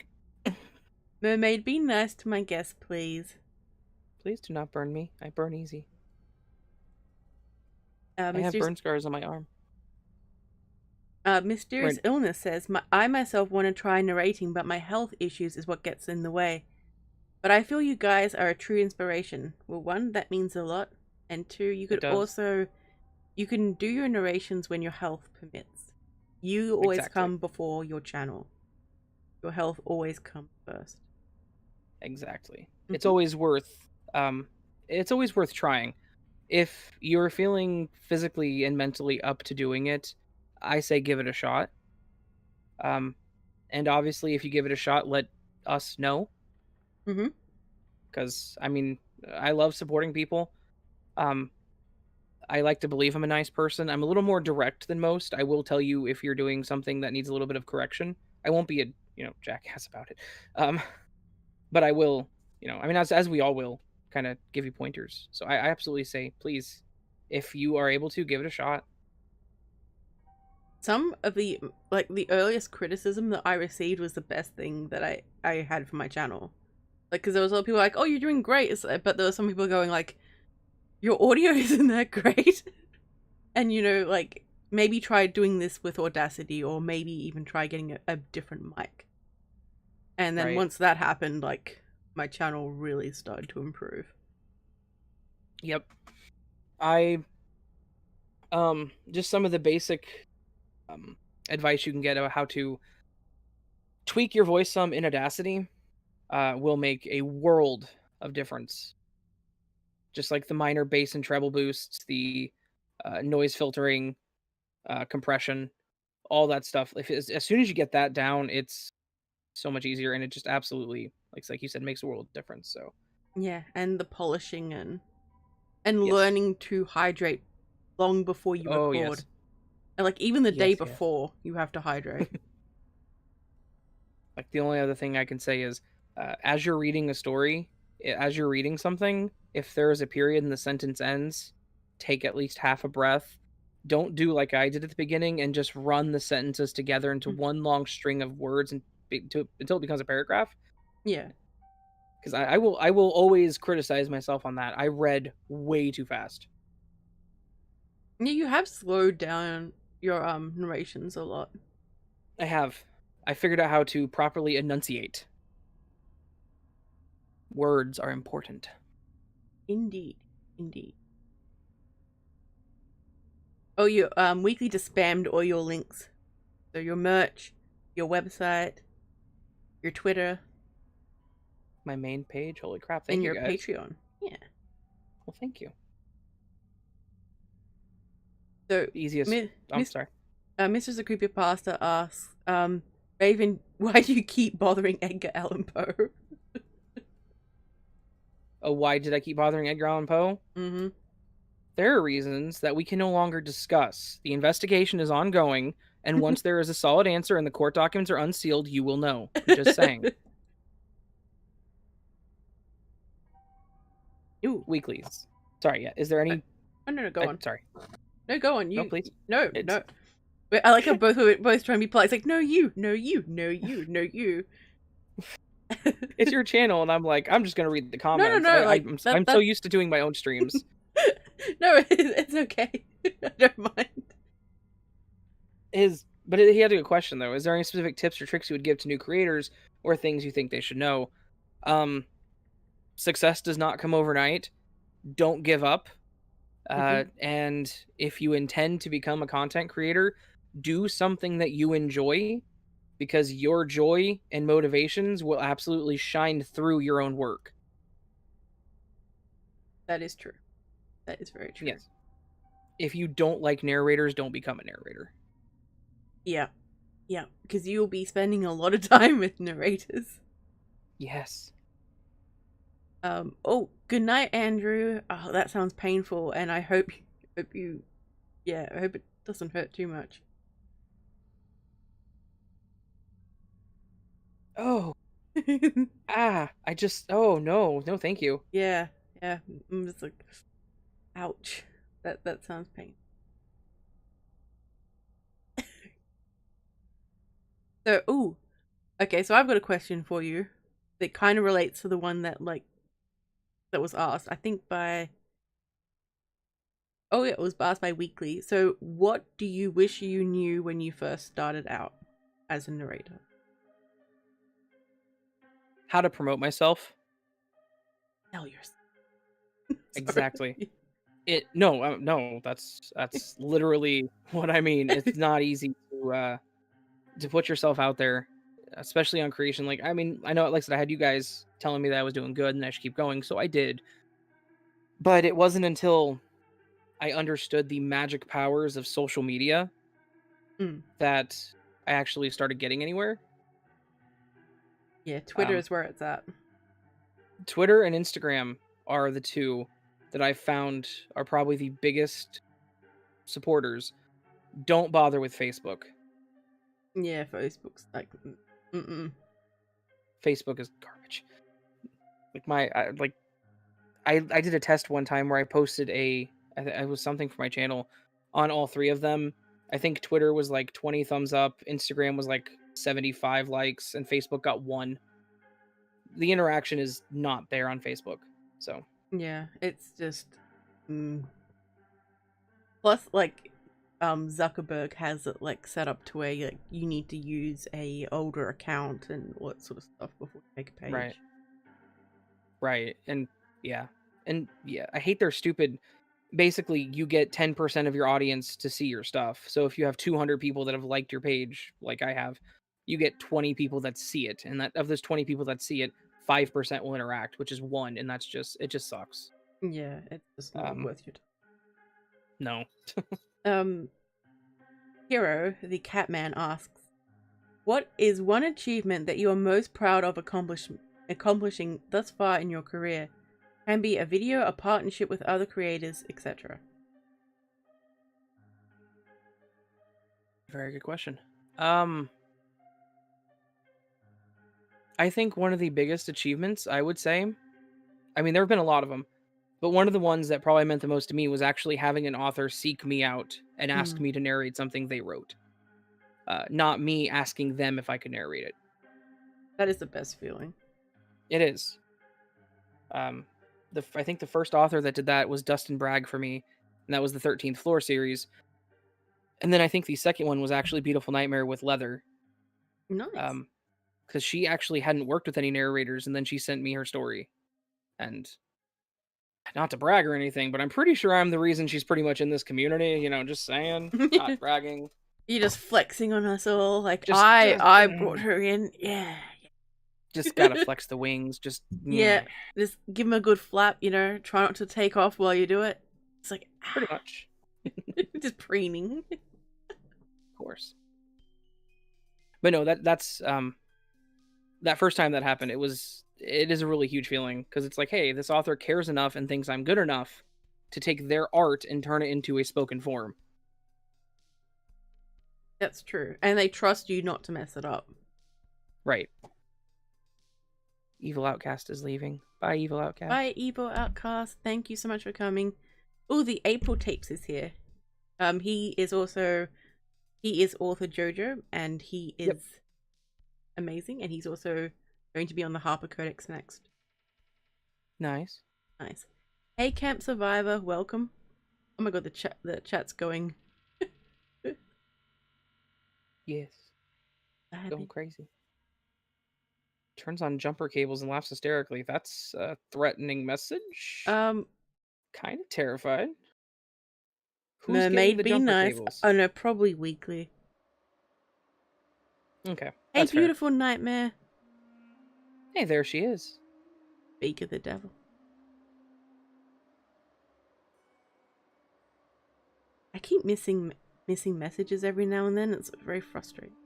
Mermaid, be nice to my guest, please. Please do not burn me. I burn easy. I have Mr. burn scars on my arm. Mysterious Illness says, I myself want to try narrating, but my health issues is what gets in the way. But I feel you guys are a true inspiration. Well, one, that means a lot. And two, you could also, you can do your narrations when your health permits. You always come before your channel. Your health always comes first. Exactly. It's always worth trying. If you're feeling physically and mentally up to doing it, I say give it a shot. And obviously if you give it a shot, let us know. Because I mean, I love supporting people. I like to believe I'm a nice person. I'm a little more direct than most. I will tell you if you're doing something that needs a little bit of correction. I won't be a, jackass about it. But I will, I mean, as we all will, kind of give you pointers. So I absolutely say, please, if you are able to, give it a shot. Some of the earliest criticism that I received was the best thing that I had for my channel. Like, because there was a lot of people like, oh, you're doing great. But there were some people going like, your audio isn't that great. And, like, maybe try doing this with Audacity, or maybe even try getting a different mic. And then once that happened, like, my channel really started to improve. Yep. Just some of the basic advice you can get about how to tweak your voice some in Audacity will make a world of difference. Just like the minor bass and treble boosts, the noise filtering, compression, all that stuff. As soon as you get that down, it's so much easier, and it just absolutely, like you said, makes a world of difference. So yeah, and the polishing and learning to hydrate long before you record. Yes. And like even the day before, you have to hydrate. Like the only other thing I can say is, as you're reading a story, as you're reading something, if there is a period and the sentence ends, take at least half a breath. Don't do like I did at the beginning and just run the sentences together into one long string of words until it becomes a paragraph. Yeah. Because I will always criticize myself on that. I read way too fast. Yeah, you have slowed down your narrations a lot. I have. I figured out how to properly enunciate. Words are important. Indeed. Oh, you Weekly just spammed all your links. So your merch, your website, your Twitter, my main page. Holy crap! Thank you, guys. And your Patreon. Yeah. Well, thank you. So easiest. I'm sorry. Mr. Creepypasta asks, Raven, why do you keep bothering Edgar Allan Poe? Oh, why did I keep bothering Edgar Allan Poe? Mm-hmm. There are reasons that we can no longer discuss. The investigation is ongoing, and once there is a solid answer and the court documents are unsealed, you will know. I'm just saying. Ooh. Weeklies. Sorry, yeah. Is there any... Oh, no, go on. Sorry. No, go on. No, please. No. I like how both trying to be polite. It's like, no, you. It's your channel, and I'm like, I'm just going to read the comments. No. I'm so used to doing my own streams. No, it's okay. I don't mind. But he had a good question, though. Is there any specific tips or tricks you would give to new creators or things you think they should know? Success does not come overnight. Don't give up. And if you intend to become a content creator, do something that you enjoy, because your joy and motivations will absolutely shine through your own work. That is true. That is very true. Yes. If you don't like narrators, don't become a narrator. Yeah, because you'll be spending a lot of time with narrators. Yes. Oh, good night, Andrew. Oh, that sounds painful, and I hope you, I hope it doesn't hurt too much. Oh, oh, no, no, thank you. Yeah, yeah. I'm just like, ouch. That sounds painful. So, ooh, okay. So I've got a question for you that kind of relates to the one that that was asked. I think by oh yeah, it was asked by Weekly. So, what do you wish you knew when you first started out as a narrator? How to promote myself? Tell yourself. Exactly. Sorry. No, that's literally what I mean. It's not easy to put yourself out there, especially on creation. Like, I mean, I know, like I said, I had you guys telling me that I was doing good and I should keep going, so I did. But it wasn't until I understood the magic powers of social media Mm. that I actually started getting anywhere. Yeah, Twitter Um, is where it's at. Twitter and Instagram are the two that I found are probably the biggest supporters. Don't bother with Facebook. Yeah, Facebook's like, mm-mm. Facebook is garbage. Like I did a test one time where I posted it was something for my channel on all three of them. I think Twitter was like 20 thumbs up, Instagram was like 75 likes, and Facebook got 1. The interaction is not there on Facebook. So, Yeah, it's just. Mm. Plus, like, Zuckerberg has it like set up to where like you need to use a older account and all that sort of stuff before you make a right. page. Right. And yeah. And yeah, I hate their stupid basically you get 10% of your audience to see your stuff. So if you have 200 people that have liked your page like I have, you get 20 people that see it, and that of those 20 people that see it, 5% will interact, which is 1, and that's just it just sucks. Yeah, it's just not worth your No. time. Hero, the Catman asks, "What is one achievement that you are most proud of accomplishing thus far in your career? Can be a video, a partnership with other creators, etc." Very good question. I think one of the biggest achievements, I would say, I mean, there have been a lot of them, but one of the ones that probably meant the most to me was actually having an author seek me out and ask Mm, me to narrate something they wrote. Not me asking them if I could narrate it. that is the best feeling. It is. Um, I think the first author that did that was Dustin Bragg for me, and that was the 13th Floor series. And then I think the second one was actually Beautiful Nightmare with Leather, Nice. because she actually hadn't worked with any narrators, and then she sent me her story. And not to brag or anything, but I'm pretty sure I'm the reason she's pretty much in this community. You know, just saying, not bragging. You're just flexing on us all, like Just I brought her in. Yeah, just gotta flex the wings. Just yeah. yeah, Just give him a good flap. Try not to take off while you do it. It's like pretty much, just preening. of course. But no, that's that first time that happened, it is a really huge feeling because it's like, hey, this author cares enough and thinks I'm good enough to take their art and turn it into a spoken form. That's true, and they trust you not to mess it up. Right. Evil Outcast is leaving. Bye, Evil Outcast. Bye, Evil Outcast. Thank you so much for coming. Oh, the April Tapes is here. He is author Jojo, and he is amazing, and he's also going to be on the Harper Codex next. Nice. Nice. Hey, Camp Survivor, welcome. Oh my god, the chat's going. Yes. Going crazy. Turns on jumper cables and laughs hysterically. That's a threatening message. Kind of terrified. Who's getting the be jumper nice. cables? Oh no, probably Weekly. Okay. Hey, That's beautiful fair. Nightmare. Hey, there she is. Speak of the devil. I keep missing messages every now and then. It's very frustrating.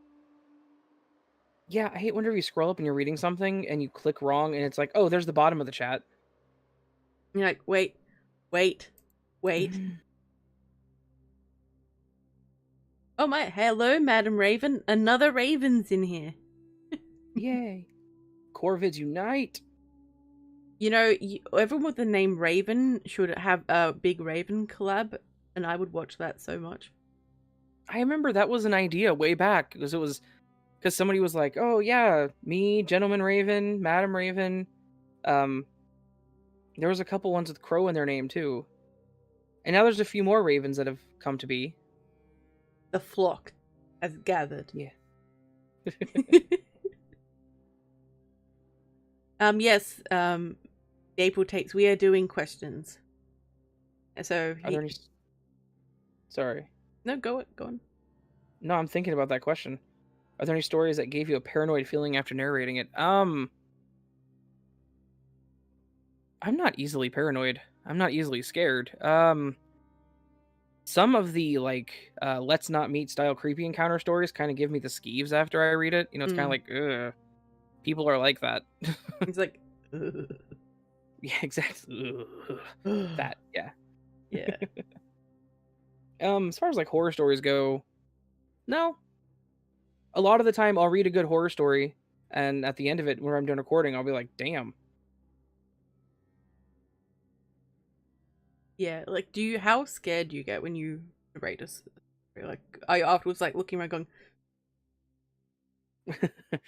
Yeah, I hate whenever you scroll up and you're reading something and you click wrong and it's like, oh, there's the bottom of the chat. You're like, wait. Oh my, hello, Madam Raven. Another Raven's in here. Yay. Corvids unite. You know, everyone with the name Raven should have a big Raven collab, and I would watch that so much. I remember that was an idea way back because somebody was like, "Oh yeah, me, Gentleman Raven, Madam Raven." Um, there was a couple ones with Crow in their name too, and now there's a few more Ravens that have come to be. The flock has gathered. Yeah. Yes, April takes. We are doing questions. So Are there any? Sorry. No, go on. No, I'm thinking about that question. Are there any stories that gave you a paranoid feeling after narrating it? I'm not easily paranoid. I'm not easily scared. Some of the let's not meet style creepy encounter stories kind of give me the skeeves after I read it. You know, it's kind of like, ugh, people are like that. It's like, ugh. Yeah, exactly. That, yeah. Yeah. As far as like horror stories go, no. A lot of the time, I'll read a good horror story, and at the end of it, when I'm done recording, I'll be like, damn. Yeah, like, how scared do you get when you narrate a story? Like, I afterwards like looking around going, I don't know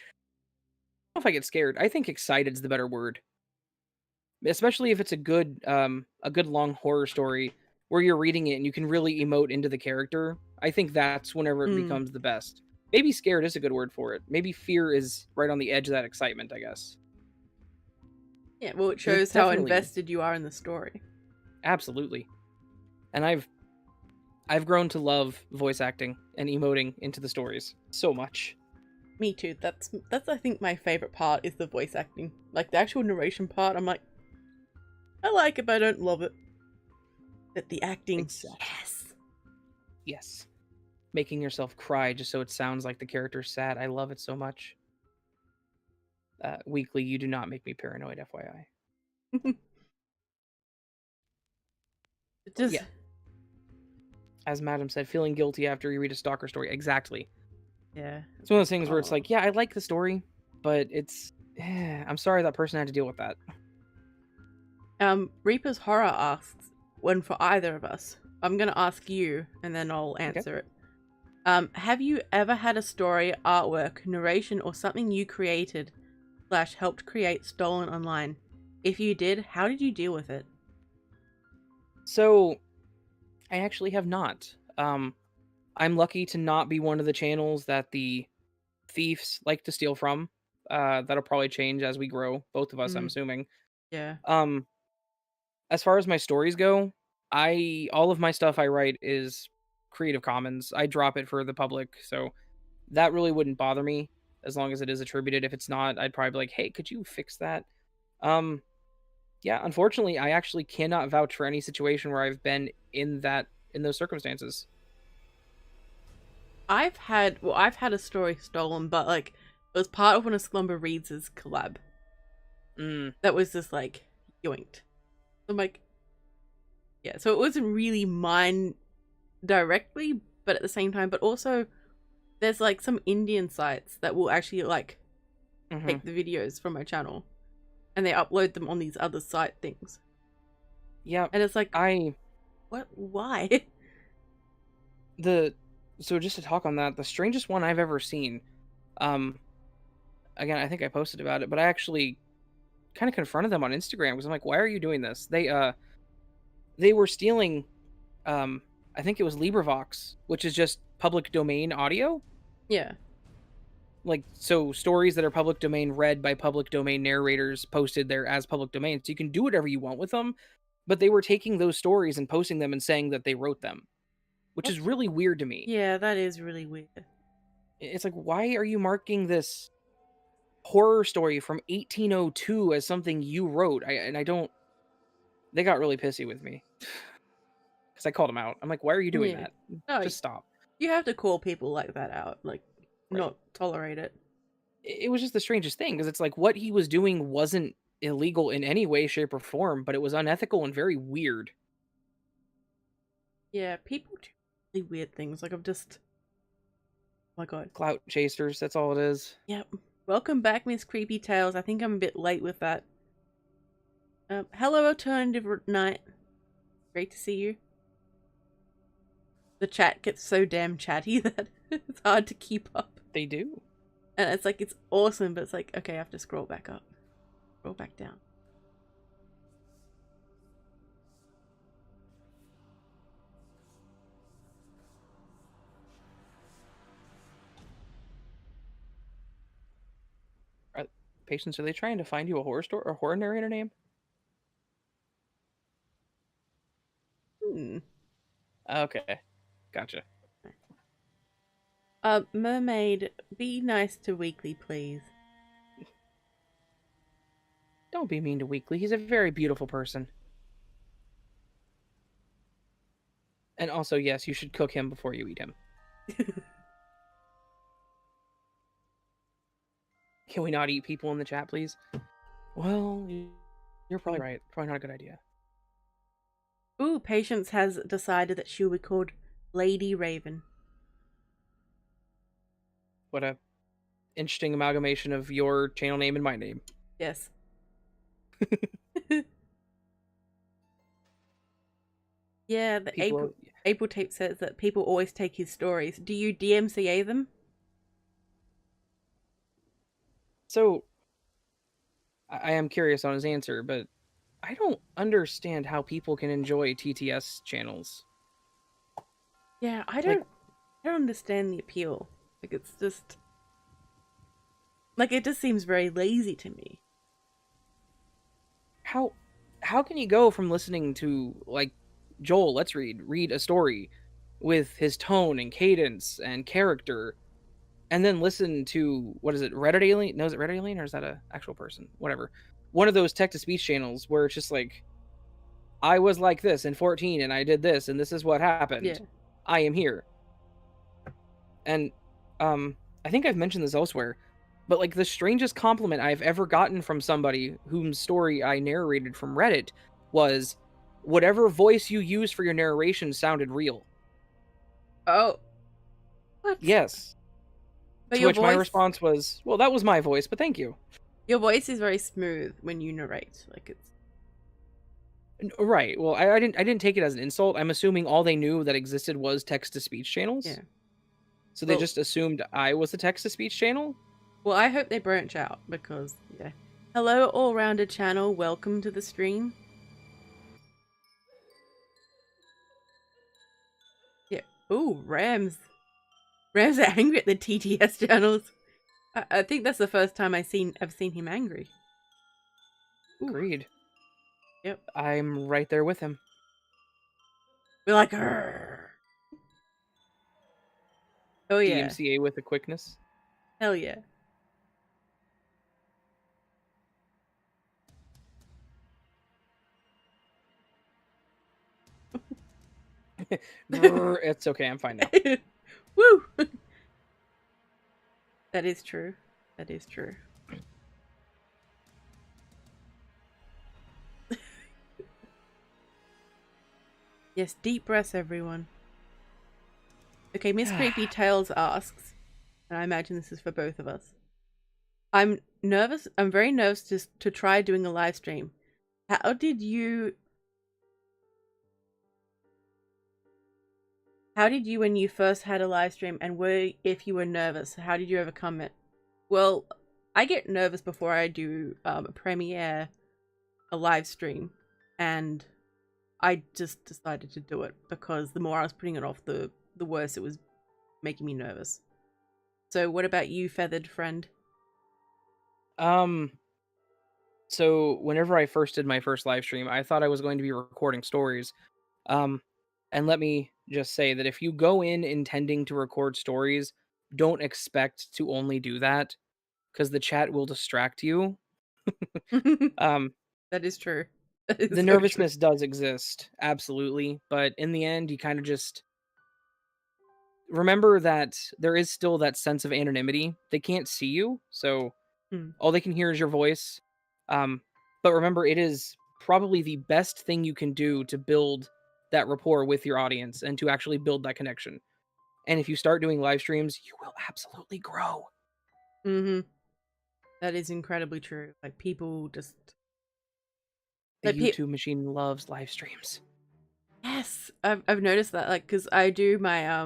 if I get scared. I think excited's the better word. Especially if it's a good long horror story where you're reading it and you can really emote into the character. I think that's whenever it becomes the best. Maybe scared is a good word for it. Maybe fear is right on the edge of that excitement, I guess. yeah, well, it 'Cause it's shows how definitely invested you are in the story. absolutely. And I've grown to love voice acting and emoting into the stories so much. Me too. That's I think my favorite part is the voice acting. Like the actual narration part, I'm like, I like it, but I don't love it. But the acting, Exactly. yes. Yes. Making yourself cry just so it sounds like the character's sad. I love it so much. Weekly, you do not make me paranoid, FYI. It just, Yeah. As Madam said, feeling guilty after you read a stalker story. Exactly. yeah. It's one of those things where it's like, yeah, I like the story, but I'm sorry that person had to deal with that. Reaper's Horror asks, when for either of us, I'm gonna ask you, and then I'll answer it. Have you ever had a story, artwork, narration, or something you created / helped create stolen online? If you did, how did you deal with it? So, I actually have not. I'm lucky to not be one of the channels that the thieves like to steal from. That'll probably change as we grow, both of us, I'm assuming. Yeah. Um, as far as my stories go, all of my stuff I write is Creative Commons. I drop it for the public, so that really wouldn't bother me as long as it is attributed. If it's not, I'd probably be like, "Hey, could you fix that?" Um, yeah, unfortunately, I actually cannot vouch for any situation where I've been in those circumstances. I've had a story stolen, but like it was part of one of Slumber Reads' collab. Mm, That was just like yoinked. I'm like, yeah, so it wasn't really mine directly, but at the same time, but also there's like some Indian sites that will actually like mhm. take the videos from my channel and they upload them on these other site things. Yeah, And it's like, I what? Why? the so just to talk on that, the strangest one I've ever seen. Um, again, I think I posted about it, but I actually kind of confronted them on Instagram because I'm like, "Why are you doing this?" They were stealing I think it was LibriVox, which is just public domain audio. Yeah. Like, so stories that are public domain read by public domain narrators posted there as public domain. So you can do whatever you want with them, but they were taking those stories and posting them and saying that they wrote them, which is really weird to me. Yeah, that is really weird. It's like, why are you marking this horror story from 1802 as something you wrote? I don't. They got really pissy with me because I called them out. I'm like, why are you doing Yeah. that? No, Just stop. you have to call people like that out. Like, Right. not tolerate it. It was just the strangest thing because it's like what he was doing wasn't illegal in any way, shape, or form, but it was unethical and very weird. Yeah, people do really weird things. Like, I've just. Oh my god. Clout chasers, that's all it is. Yep. Welcome back, Miss Creepy Tales. I think I'm a bit late with that. Hello, Alternative Night. Great to see you. The chat gets so damn chatty that it's hard to keep up. They do. And it's like, it's awesome, but it's like, okay, I have to scroll back up. Scroll back down. Patience, are they trying to find you a horror story or horror narrator name? Okay. Gotcha. Mermaid, be nice to Weekly, please. Don't be mean to Weekly. He's a very beautiful person. And also, yes, you should cook him before you eat him. Can we not eat people in the chat, please? Well, you're probably right. Probably not a good idea. Ooh, Patience has decided that she'll be called Lady Raven. What a interesting amalgamation of your channel name and my name. Yes. Yeah, the April Tape says that people always take his stories. Do you DMCA them? So, I am curious on his answer, but I don't understand how people can enjoy TTS channels. Yeah, I don't understand the appeal. Like, it's just... Like, it just seems very lazy to me. How can you go from listening to, like, Joel, let's read a story with his tone and cadence and character, and then listen to, what is it, Reddit Alien? No, is it Reddit Alien, or is that an actual person? Whatever. One of those text-to-speech channels where it's just like, I was like this in 14, and I did this, and this is what happened. Yeah. I am here. And, I think I've mentioned this elsewhere, but, like, the strangest compliment I've ever gotten from somebody whose story I narrated from Reddit was, whatever voice you used for your narration sounded real. Oh. What? Yes. But to which my response was, well, that was my voice, but thank you. Your voice is very smooth when you narrate. Like, it's... Right. Well, I didn't take it as an insult. I'm assuming all they knew that existed was text-to-speech channels. Yeah. So they just assumed I was the text-to-speech channel? Well, I hope they branch out, because, yeah. Hello, all-rounded channel. Welcome to the stream. Yeah. Ooh, Rams. Rams are angry at the TTS channels. I think that's the first time I've seen him angry. Ooh. Agreed. Yep. I'm right there with him. We're like, Arr. Oh yeah. DMCA with a quickness. Hell yeah. It's okay, I'm fine now. Woo! That is true. That is true. Yes, deep breaths, everyone. Okay, Miss Creepy Tales asks, and I imagine this is for both of us. I'm nervous. I'm very nervous to try doing a live stream. How did you, when you first had a live stream, and if you were nervous, how did you overcome it? Well, I get nervous before I do a premiere, a live stream, and I just decided to do it because the more I was putting it off, the worse it was making me nervous. So what about you, feathered friend? So whenever I first did my first live stream, I thought I was going to be recording stories. And let me just say that if you go in intending to record stories, don't expect to only do that, because the chat will distract you. That is true. The nervousness does exist, absolutely, but in the end, you kind of just remember that there is still that sense of anonymity. They can't see you, so all they can hear is your voice. But remember, it is probably the best thing you can do to build that rapport with your audience and to actually build that connection. And if you start doing live streams, you will absolutely grow. That is incredibly true. Like people just The like YouTube machine loves live streams. yes, I've noticed that like because I do my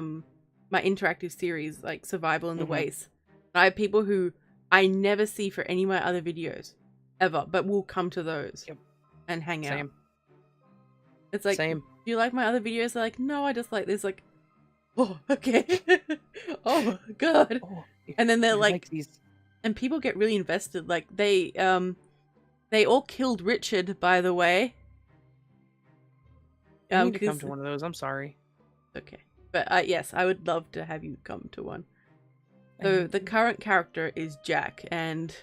my interactive series like survival in the Mm-hmm. waste. I have people who I never see for any of my other videos ever, but will come to those Yep. and hang out. Same. It's like, do Same. you like my other videos? They're like, no, I just like this. Like, oh, okay. Oh god. Oh, And then they're you like like, these? and people get really invested. Like they all killed Richard, by the way. I need to come Cause to one of those. I'm sorry. okay, but yes, I would love to have you come to one. I So need the to. current character is Jack, and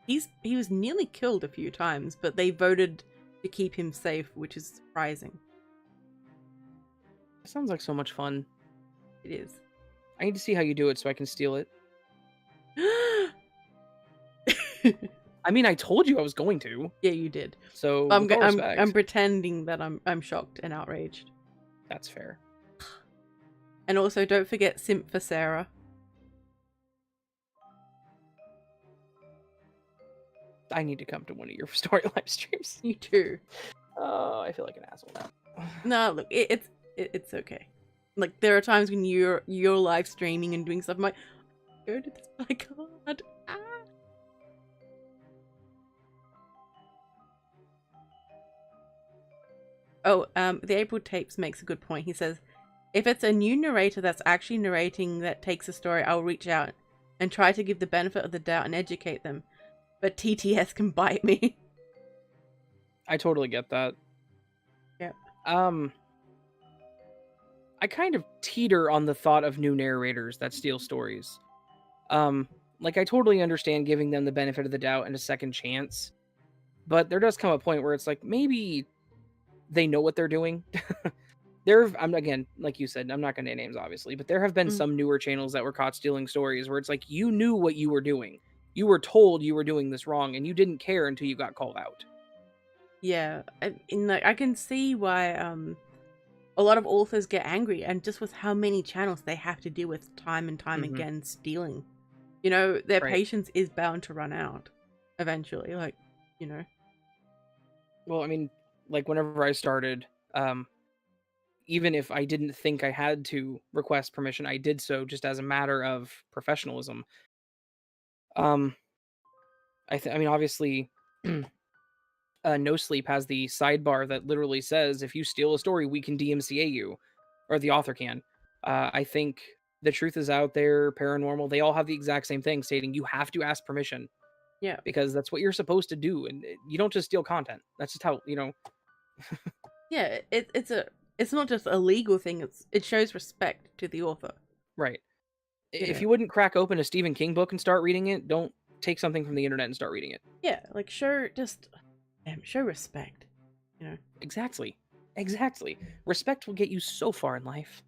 he was nearly killed a few times, but they voted to keep him safe, which is surprising. It sounds like so much fun. It is. I need to see how you do it so I can steal it. I mean, I told you I was going to. Yeah, you did. So I'm with all I'm respect, I'm pretending that I'm shocked and outraged. that's fair. And also, don't forget simp for Sarah. I need to come to one of your story live streams. You too. Oh, I feel like an asshole now. No, look, it's okay. Like there are times when you're live streaming and doing stuff. I'm like, go to this. My God. Ah. Oh, the April Tapes makes a good point. He says, if it's a new narrator that's actually narrating that takes a story, I'll reach out and try to give the benefit of the doubt and educate them. But TTS can bite me. I totally get that. Yep. I kind of teeter on the thought of new narrators that steal stories. Like I totally understand giving them the benefit of the doubt and a second chance, but there does come a point where it's like maybe they know what they're doing. I'm again, like you said, I'm not going to name names obviously, but there have been some newer channels that were caught stealing stories where it's like you knew what you were doing. You were told you were doing this wrong and you didn't care until you got called out. Yeah, I can see why a lot of authors get angry, and just with how many channels they have to deal with time and time again stealing. You know, their Right. patience is bound to run out eventually, like, you know. Well, I mean, like whenever I started, even if I didn't think I had to request permission, I did so just as a matter of professionalism. I mean, obviously, No Sleep has the sidebar that literally says if you steal a story, we can DMCA you, or the author can. I think The Truth Is Out There, Paranormal, they all have the exact same thing, stating you have to ask permission. Yeah, Because that's what you're supposed to do, and you don't just steal content. That's just how yeah. It's not just a legal thing. It shows respect to the author. Right. If Yeah. you wouldn't crack open a Stephen King book and start reading it, don't take something from the internet and start reading it. Yeah, like show respect. You know. Exactly. Respect will get you so far in life.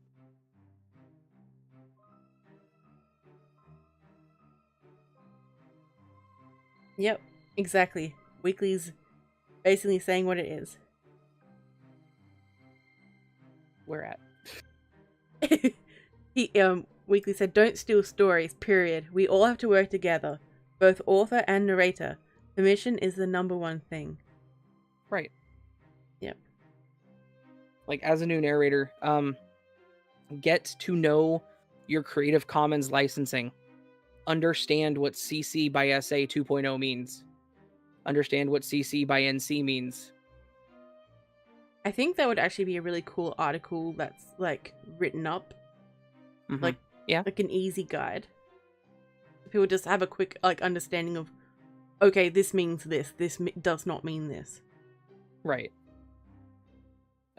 Yep, exactly. Weekly's basically saying what it is. Where at? He Weekly said, "Don't steal stories. Period. We all have to work together, both author and narrator. Permission is the number one thing." Right. Yep. Like as a new narrator, get to know your Creative Commons licensing. Understand what CC by SA 2.0 means. Understand what CC by NC means. I think that would actually be a really cool article that's like written up, like like an easy guide. People just have a quick like understanding of, okay, this means this. This does not mean this. Right.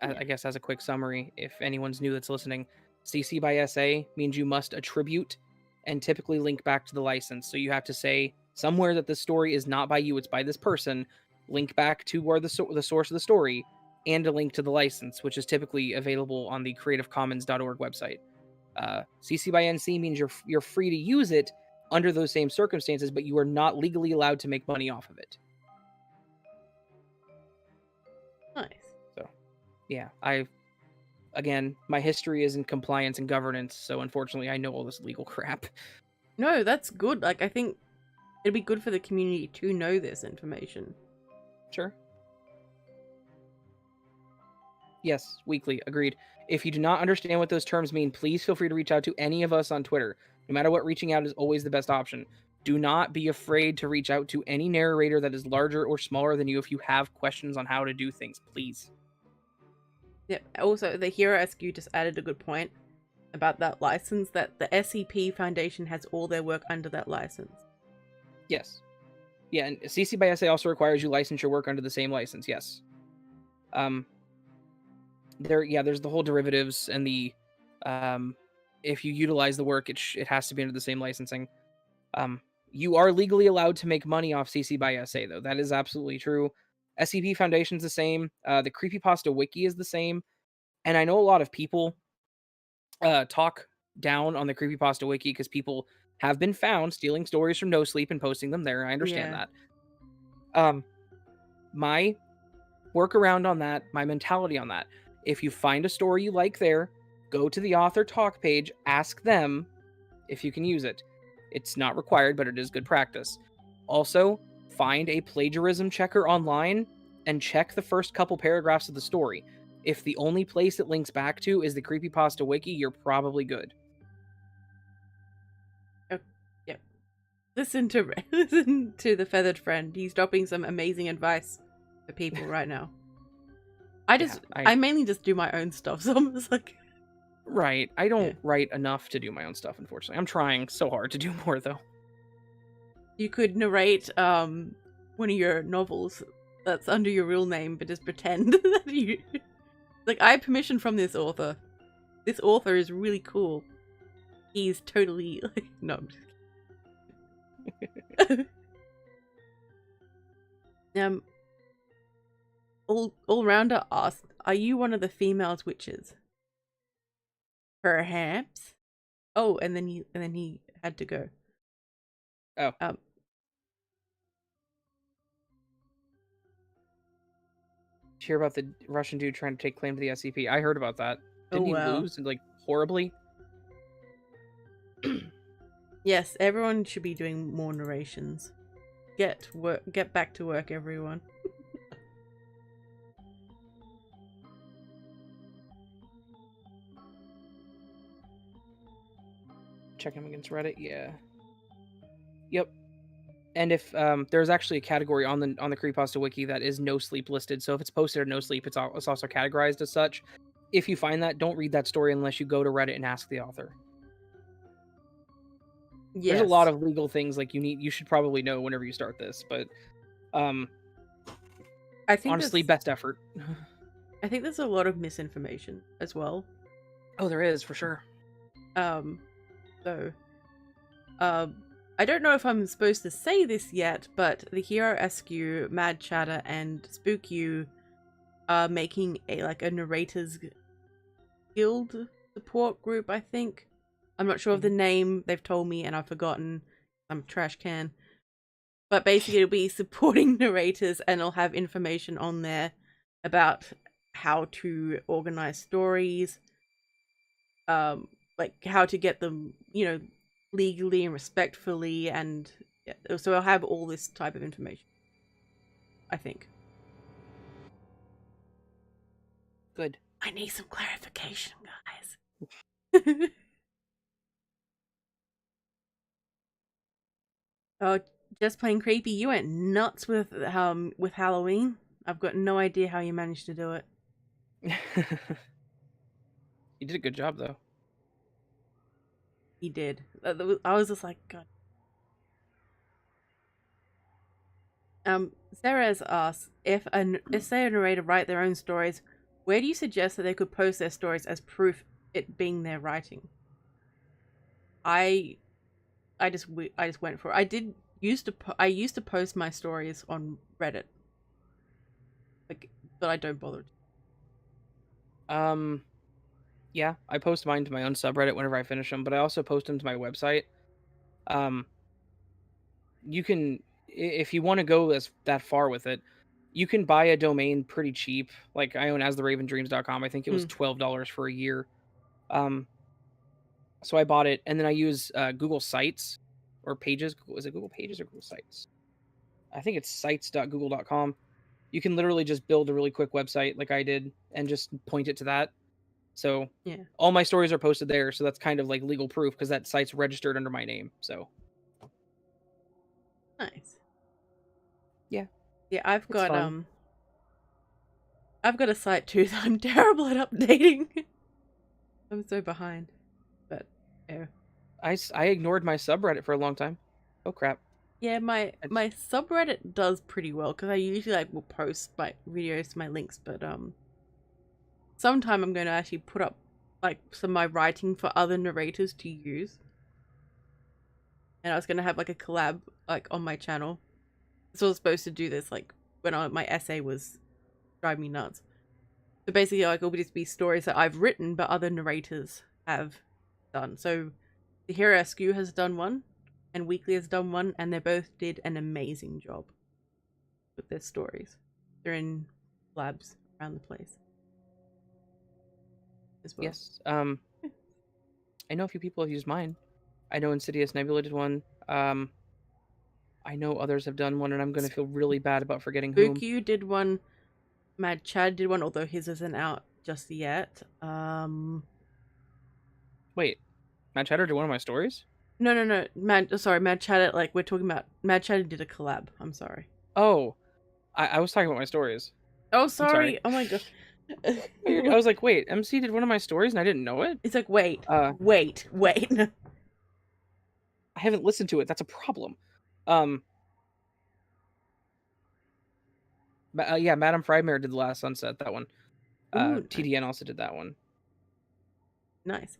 I guess as a quick summary, if anyone's new that's listening, CC by SA means you must attribute and typically link back to the license. So you have to say somewhere that the story is not by you, it's by this person, link back to where the source of the story, and a link to the license, which is typically available on the creativecommons.org website. CC by NC means you're free to use it under those same circumstances, but you are not legally allowed to make money off of it. Nice. So, yeah, again, my history is in compliance and governance, so unfortunately I know all this legal crap. No, that's good. Like, I think It'd be good for the community to know this information. Sure. Yes, weekly. Agreed. If you do not understand what those terms mean, please feel free to reach out to any of us on Twitter. No matter what, reaching out is always the best option. Do not be afraid to reach out to any narrator that is larger or smaller than you if you have questions on how to do things, please. Yep. Also, the Hero SQ just added a good point about that license, that the SCP Foundation has all their work under that license. Yes. Yeah, and CC by SA also requires you license your work under the same license, yes. There's the whole derivatives and the if you utilize the work, it has to be under the same licensing. You are legally allowed to make money off CC by SA, though. That is absolutely true. SCP Foundation's the same. The Creepypasta Wiki is the same. And I know a lot of people talk down on the Creepypasta Wiki because people have been found stealing stories from No Sleep and posting them there. I understand that. My workaround on that, my mentality on that, if you find a story you like there, go to the author talk page, ask them if you can use it. It's not required, but it is good practice. Also, find a plagiarism checker online and check the first couple paragraphs of the story. If the only place it links back to is the Creepypasta Wiki, you're probably good. Oh, yep. Listen to the Feathered Friend. He's dropping some amazing advice for people right now. I mainly just do my own stuff, so I'm just like... Right. I don't write enough to do my own stuff, unfortunately. I'm trying so hard to do more, though. You could narrate one of your novels that's under your real name, but just pretend that you... Like, I have permission from this author. This author is really cool. He's totally... Like, no, I'm just kidding. All-rounder asked, are you one of the female witches? Perhaps. Oh, and then he had to go. Oh. Did you hear about the Russian dude trying to take claim to the SCP? I heard about that. Didn't he lose, like, horribly? Yes, everyone should be doing more narrations. Get back to work, everyone. Check him against Reddit, yeah. Yep. And if there's actually a category on the Creepypasta Wiki that is No Sleep listed, so if it's posted or No Sleep, it's also categorized as such. If you find that, don't read that story unless you go to Reddit and ask the author. Yes. There's a lot of legal things like you should probably know whenever you start this, but I think honestly, best effort. I think there's a lot of misinformation as well. Oh, there is, for sure. I don't know if I'm supposed to say this yet, but the Hero SQ, Mad Chatter, and Spook You are making a narrators guild support group, I think. I'm not sure of the name. They've told me and I've forgotten. I'm a trash can. But basically it'll be supporting narrators, and it'll have information on there about how to organize stories, like how to get them, legally and respectfully, and so I'll have all this type of information, I think. Good. I need some clarification, guys. Oh, just plain creepy. You went nuts with Halloween. I've got no idea how you managed to do it. You did a good job, though. He did. I was just like, God. Sarah's asked, if say a narrator write their own stories, where do you suggest that they could post their stories as proof it being their writing? I just went for it. I used to post my stories on Reddit, but I don't bother. Yeah, I post mine to my own subreddit whenever I finish them, but I also post them to my website. You can, if you want to go that far with it, you can buy a domain pretty cheap. Like I own astheravendreams.com. I think it was $12 for a year. So I bought it, and then I use Google Sites, or pages. Is it Google Pages or Google Sites? I think it's sites.google.com. You can literally just build a really quick website like I did and just point it to that. So Yeah. all my stories are posted there. So that's kind of like legal proof because that site's registered under my name. So Nice. yeah. Yeah, I've got a site too that I'm terrible at updating. I'm so behind. But yeah. I ignored my subreddit for a long time. Oh crap. Yeah, my subreddit does pretty well because I usually will post my videos to my links, but sometime I'm going to actually put up some of my writing for other narrators to use, and I was going to have a collab on my channel. So I was supposed to do this when my essay was driving me nuts. So basically, it'll just be stories that I've written but other narrators have done. So the Hero SQ has done one, and Weekly has done one, and they both did an amazing job with their stories. They're in labs around the place as well. Yes. I know a few people have used mine. I know Insidious Nebula did one. I know others have done one, and I'm going to feel really bad about forgetting whom. Spooky did one. Mad Chad did one, although his isn't out just yet. Wait, Matt Cheddar did one of my stories? No. Mad Chad. We're talking about Mad Chad did a collab. I'm sorry. Oh, I was talking about my stories. Oh, sorry. Oh my god. I was like, wait, MC did one of my stories and I didn't know it? It's like, wait. I haven't listened to it. That's a problem. Yeah, Madame Frymare did The Last Sunset, that one. Ooh, TDN nice. also did that one. Nice.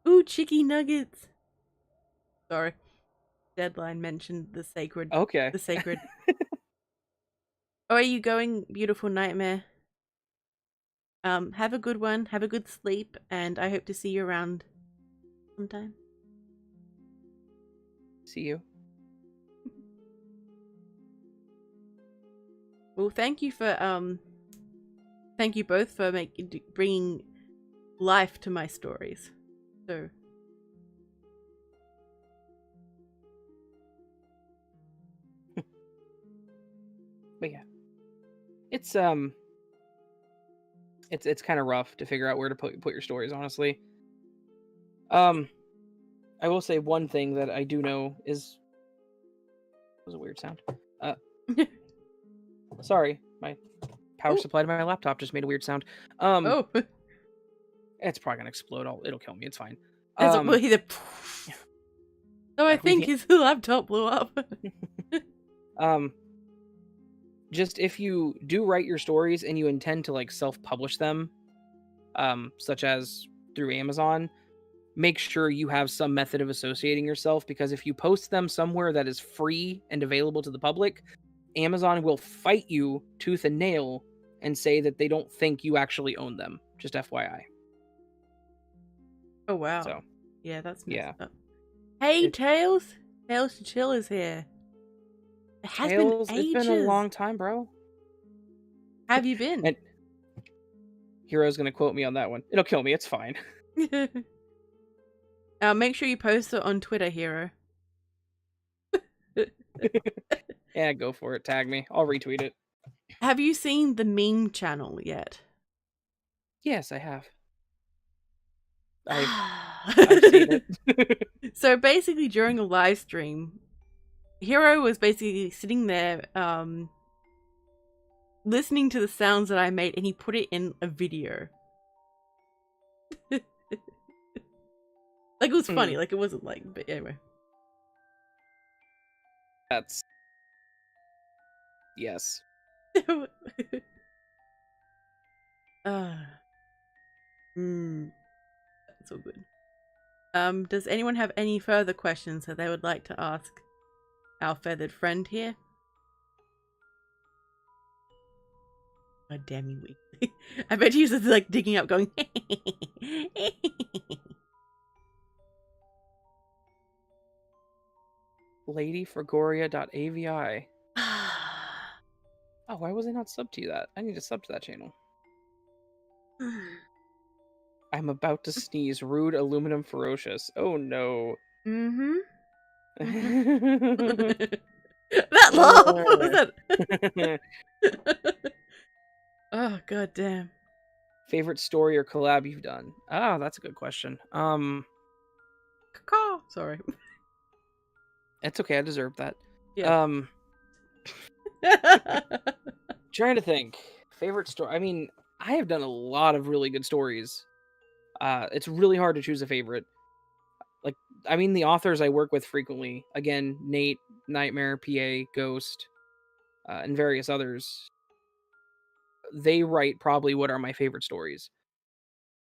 Ooh, chicky nuggets. Sorry. Deadline mentioned the sacred. Okay. The sacred. Oh, are you going, beautiful nightmare? Have a good one. Have a good sleep, and I hope to see you around sometime. See you. Well, thank you both for bringing life to my stories. So. But yeah. It's kind of rough to figure out where to put your stories, honestly. I will say one thing that I do know is that was a weird sound. Sorry, my power supply to my laptop just made a weird sound. Oh. It's probably gonna explode. It'll kill me. It's fine. So I think his laptop blew up. Just if you do write your stories and you intend to self-publish them, such as through Amazon, make sure you have some method of associating yourself, because if you post them somewhere that is free and available to the public, Amazon will fight you tooth and nail and say that they don't think you actually own them. Just FYI. Oh wow. So, yeah, that's messed up. Hey, Tails! Tails to Chill is here. It has been ages. It's been a long time, bro. How have you been? And Hero's gonna quote me on that one. It'll kill me. It's fine. Make sure you post it on Twitter, Hero. Yeah, go for it. Tag me. I'll retweet it. Have you seen the meme channel yet? Yes, I have. I've seen it. So basically, during a live stream, Hero was basically sitting there, listening to the sounds that I made, and he put it in a video. It was funny. It wasn't but anyway. That's... Yes. That's all good. Does anyone have any further questions that they would like to ask our feathered friend here? God damn you, Weekly. I bet you just digging up going ladyfregoria.avi. Oh, why was I not subbed to that? I need to sub to that channel. I'm about to sneeze. Rude, aluminum, ferocious. Oh no. Mm-hmm. That laugh! What was that? Oh, god damn. Favorite story or collab you've done? Oh, that's a good question. Caw. Sorry. It's okay. I deserve that. Yeah. Trying to think. Favorite story. I mean, I have done a lot of really good stories. It's really hard to choose a favorite. Like, I mean, the authors I work with frequently, again, Nate, Nightmare, PA, Ghost, and various others, they write probably what are my favorite stories.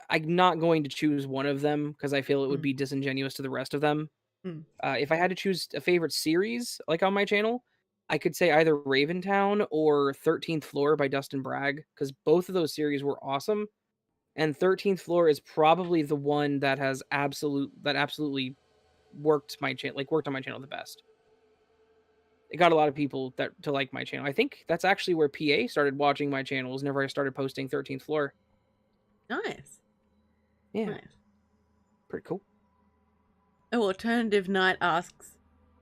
I'm not going to choose one of them because I feel it would Mm, be disingenuous to the rest of them. mm. If I had to choose a favorite series, like on my channel, I could say either Raventown or 13th Floor by Dustin Bragg, because both of those series were awesome. And 13th Floor is probably the one that has absolutely worked worked on my channel the best. It got a lot of people to like my channel. I think that's actually where PA started watching my channel, was whenever I started posting 13th Floor. Nice. Yeah, Nice. pretty cool. Oh, Alternative Night asks,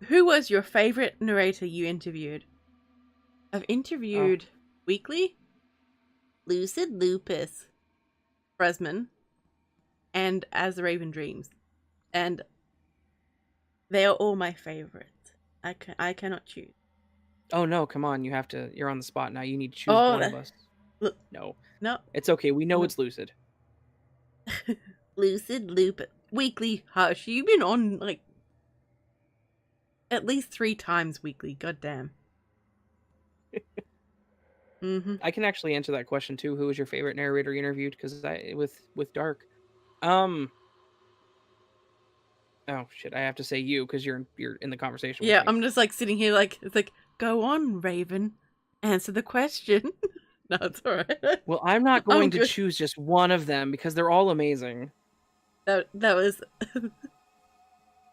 who was your favorite narrator you interviewed? I've Oh, interviewed Weekly, Lucid Lupus, Fresman, and As the Raven Dreams. And they are all my favorites. I cannot choose. oh no, come on, you're on the spot now. You need to choose Oh, one of us. look, No, no. it's okay. We know No. it's Lucid. Lucid Lupus. Weekly, hush. You've been on, like, at least 3 times weekly. Goddamn. Mm-hmm. I can actually answer that question too. Who was your favorite narrator you interviewed? Because with Dark. Oh shit, I have to say you because you're in the conversation with Yeah, me. I'm just, like, sitting here, like, it's like, go on, Raven. Answer the question. No, it's alright. Well, I'm not I'm going to good. choose just one of them because they're all amazing. That was...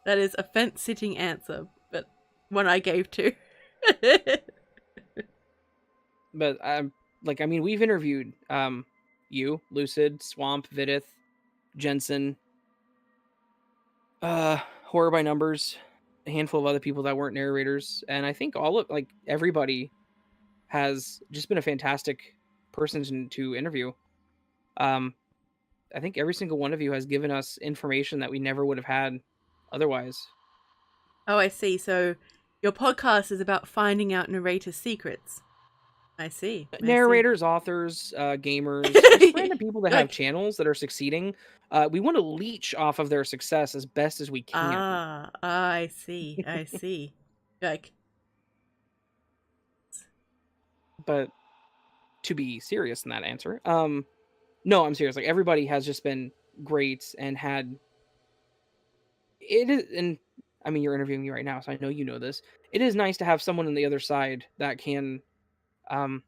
that is a fence-sitting answer, but one I gave to. But I mean, we've interviewed you, Lucid, Swamp, Vidith, Jensen, Horror by Numbers, a handful of other people that weren't narrators, and I think everybody has just been a fantastic person to interview. I think every single one of you has given us information that we never would have had otherwise. Oh, I see. So your podcast is about finding out narrator secrets. I see. Narrators, authors, gamers, just random people that have Like, channels that are succeeding. We want to leech off of their success as best as we can. I see. I see. Like, But to be serious in that answer, no, I'm serious. Like, everybody has just been great and had it is, and I mean, you're interviewing me right now, so I know you know this. It is nice to have someone on the other side that can um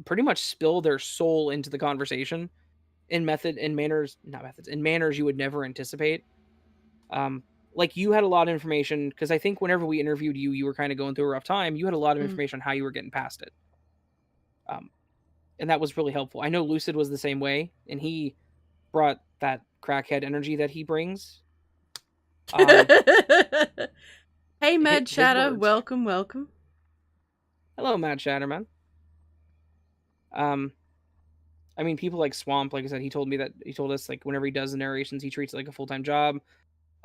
pretty much spill their soul into the conversation in manners you would never anticipate. Um, like, you had a lot of information because I think whenever we interviewed you, you were kind of going through a rough time. You had a lot of mm. information on how you were getting past it. And that was really helpful. I know Lucid was the same way, and he brought that crackhead energy that he brings. Hey, Mad His Shadow. words. Welcome, welcome. Hello, Matt Shatterman. I mean, people like Swamp, like I said, he told us, like, whenever he does the narrations, he treats it like a full-time job.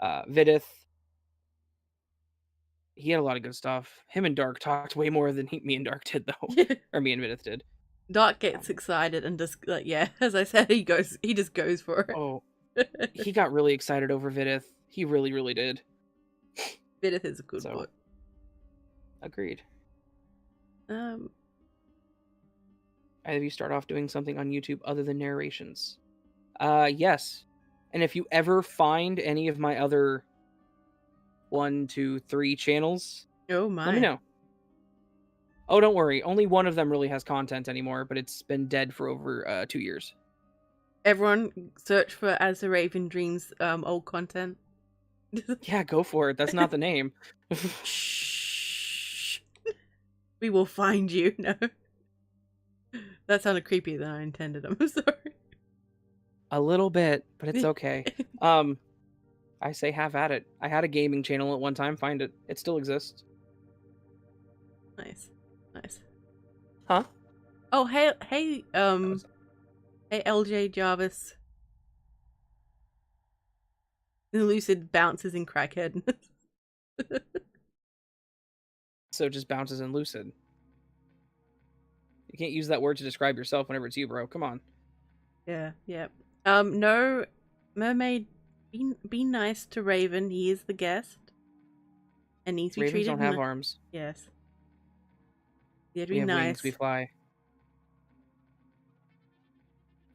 Vidith, he had a lot of good stuff. Him and Dark talked way more than me and Dark did, though. Or me and Vidith did. Dark gets excited and just, like, yeah, as I said, he just goes for it. Oh, he got really excited over Vidith. He really, really did. Vidith is a good So, book. agreed. Um, Either of you start off doing something on YouTube other than narrations? Yes. And if you ever find any of my other 1, 2, 3 channels, oh my. let me know. Oh, don't worry. Only one of them really has content anymore, but it's been dead for over 2 years. Everyone search for As the Raven Dreams old content. Yeah, go for it. That's not the name. Shh. We will find you. No. That sounded creepier than I intended. I'm sorry. A little bit, but it's okay. I say have at it. I had a gaming channel at one time. Find it. It still exists. Nice. Nice. Huh? Oh, hey, That was- hey, LJ Jarvis. Lucid bounces in crackhead. So it just bounces in lucid. You can't use that word to describe yourself whenever it's you, bro. Come on. Yeah, yeah. No, mermaid, be nice to Raven. He is the guest and needs to be Ravens treated. don't have arms. Yes. You have to We be have wings. We nice. fly.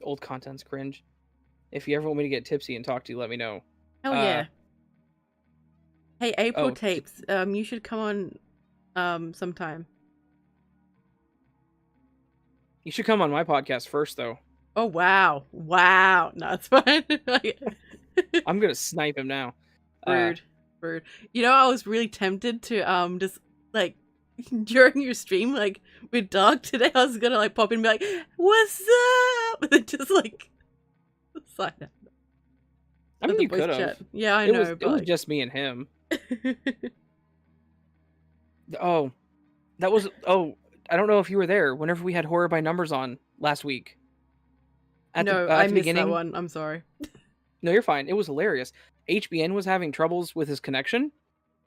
Old content's cringe. If you ever want me to get tipsy and talk to you, let me know. Hell yeah. Hey, April Oh, tapes. You should come on, sometime. you should come on my podcast first, though. Oh wow, wow. No, it's fine. I'm gonna snipe him now. Rude, rude. You know, I was really tempted to just like during your stream, like with Dark today, I was gonna like pop in and be like, "What's up?" And then just like sign up. I mean, The you voice could have. chat. Yeah, I It know, was but like... just me and him. Oh, that was. Oh, I don't know if you were there. Whenever we had Horror by Numbers on last week. No, At I the missed that beginning. one. I'm sorry. No, you're fine. It was hilarious. HBN was having troubles with his connection.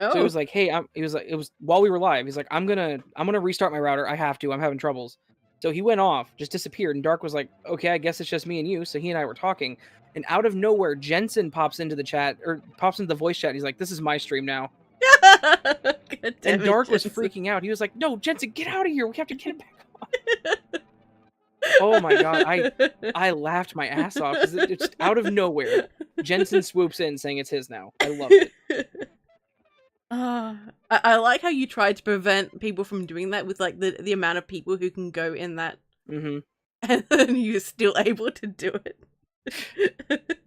So he Oh. was like, "Hey, he was like, it was while we were live. He's like, I'm gonna restart my router. I have to. I'm having troubles." So he went off, just disappeared, and Dark was like, "Okay, I guess it's just me and you." So he and I were talking, and out of nowhere, Jensen pops into the chat or pops into the voice chat. And he's like, "This is my stream now." God damn And it, Dark was Jensen. freaking out. He was like, "No, Jensen, get out of here. We have to get him back on." Oh my god, I laughed my ass off because it's just out of nowhere. Jensen swoops in saying it's his now. I loved it. I like how you tried to prevent people from doing that with like the amount of people who can go in that, Mm-hmm. and then you're still able to do it.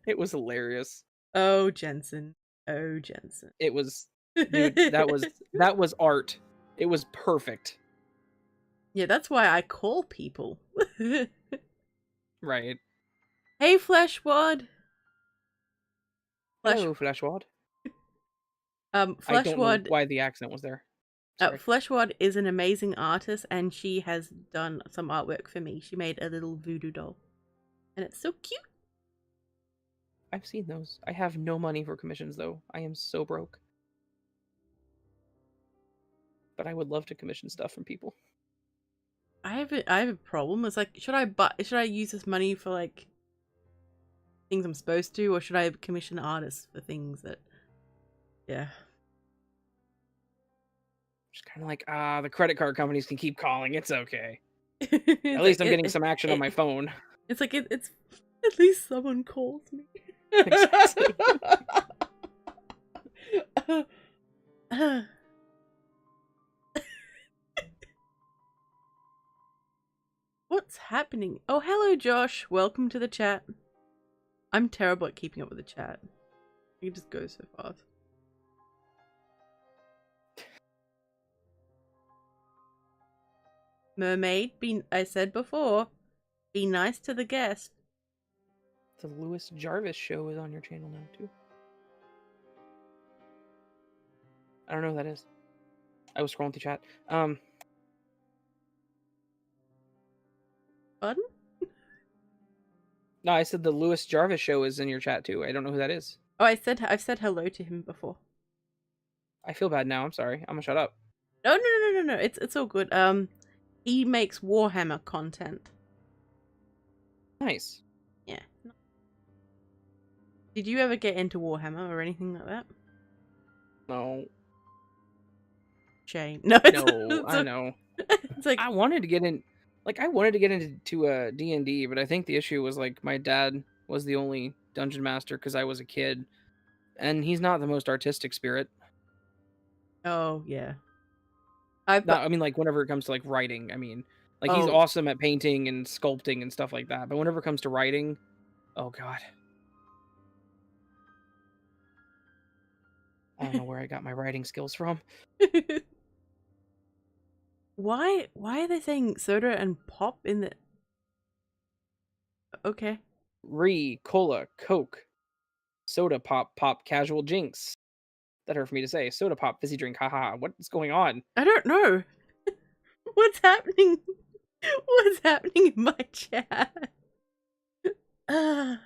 It was hilarious. Oh, Jensen. Oh, Jensen. It was, dude. That was art. It was perfect. Yeah, that's why I call people. Right. Hey, Fleshwad. Hello, Fleshwad. I don't know Fleshwad. why the accent was there. Sorry. Fleshwad is an amazing artist, and she has done some artwork for me. She made a little voodoo doll, and it's so cute. I've seen those. I have no money for commissions though. I am so broke. But I would love to commission stuff from people. I have a problem. It's like, should I use this money for like things I'm supposed to, or should I commission artists for things that, yeah. Just kind of like, the credit card companies can keep calling. It's okay. At At least I'm getting some action on my phone. It's like it's at least someone calls me. Exactly. What's happening? Oh, hello, Josh. Welcome to the chat. I'm terrible at keeping up with the chat. You just go so fast. Mermaid, I said before, be nice to the guest. The Lewis Jarvis show is on your channel now too. I don't know who that is. I was scrolling through chat. Pardon? No, I said the Lewis Jarvis show is in your chat too. I don't know who that is. Oh, I've said hello to him before. I feel bad now. I'm sorry. I'm gonna shut up. No. It's all good. He makes Warhammer content. Nice. Yeah. Did you ever get into Warhammer or anything like that? No. Shame. No. No, I know. It's like I wanted to get in. Like I wanted to get into D&D, but I think the issue was like my dad was the only dungeon master because I was a kid, and he's not the most artistic spirit. Oh yeah. I mean, like whenever it comes to like writing, I mean, like he's Oh. awesome at painting and sculpting and stuff like that. But whenever it comes to writing, oh god, I don't know where I got my writing skills from. Why are they saying soda and pop in the... Okay. Cola, Coke. Soda pop pop casual jinx. That hurt for me to say. Soda pop fizzy drink. Haha. What's going on? I don't know. What's happening? What's happening in my chat? All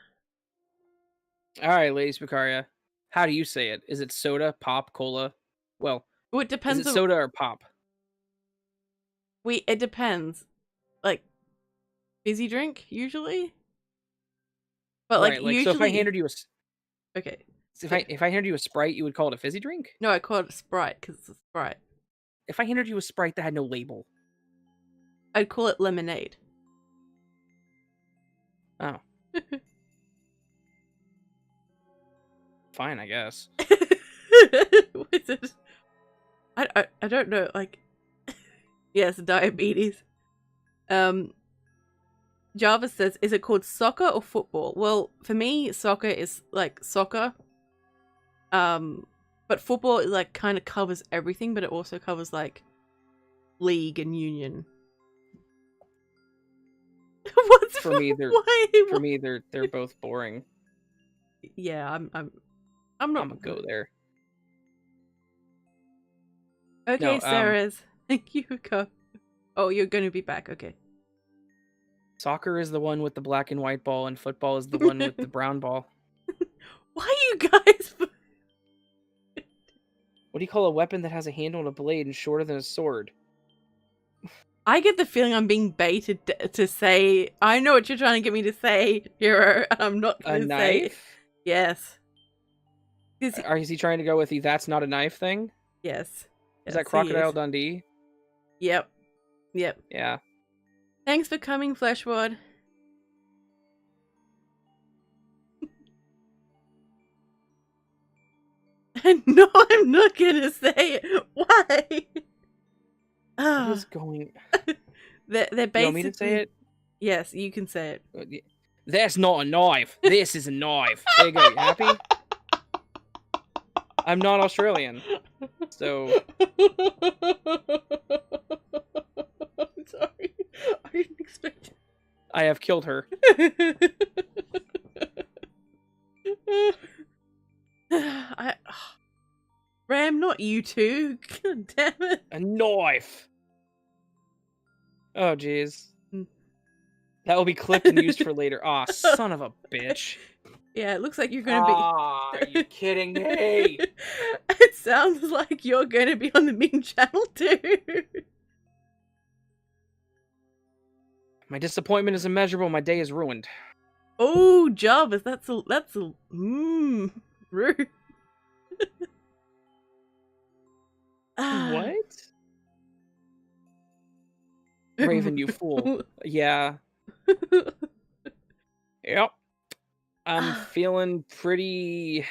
right, Lady Spookaria. How do you say it? Is it soda, pop, cola? Well, It is depends it on. soda or pop? It depends. Like fizzy drink usually, but like Right. Like, so if I usually. handed you Okay. if I handed you a Sprite, you would call it a fizzy drink? No, I call it a Sprite because it's a Sprite. If I handed you a Sprite that had no label. I'd call it lemonade. Oh. Fine, I guess. What is it? I don't know. Like, yes, diabetes. Java says, is it called soccer or football? Well, for me, soccer is like soccer. But football is like kind of covers everything, but it also covers like league and union. What's For me, they're both boring. Yeah, I'm not. I'm gonna go there. Okay, No, Sarah's. Thank you, Cup. Oh, you're going to be back. Okay. Soccer is the one with the black and white ball, and football is the one with the brown ball. Why are you guys? What do you call a weapon that has a handle and a blade and shorter than a sword? I get the feeling I'm being baited to say. I know what you're trying to get me to say, Hero. I'm not going to say. Knife? Yes. Is he trying to go with the "that's not a knife" thing? Yes. Is that Crocodile Dundee? Yep. Yeah. Thanks for coming, Fleshward. No, I'm not gonna say it. Why? What is going? They're basically. You want me to say it? Yes, you can say it. That's not a knife. This is a knife. There you go. You happy? I'm not Australian, so. I'm sorry. I didn't expect it. I have killed her. Ram, not you two. God damn it. A knife. Oh, jeez. That will be clipped and used for later. Aw, son of a bitch. Yeah, it looks like you're gonna be. Are you kidding me? It sounds like you're gonna be on the meme channel too. My disappointment is immeasurable. My day is ruined. Oh, Jarvis, that's a rude. What? Raven, you fool. Yeah. Yep. I'm feeling pretty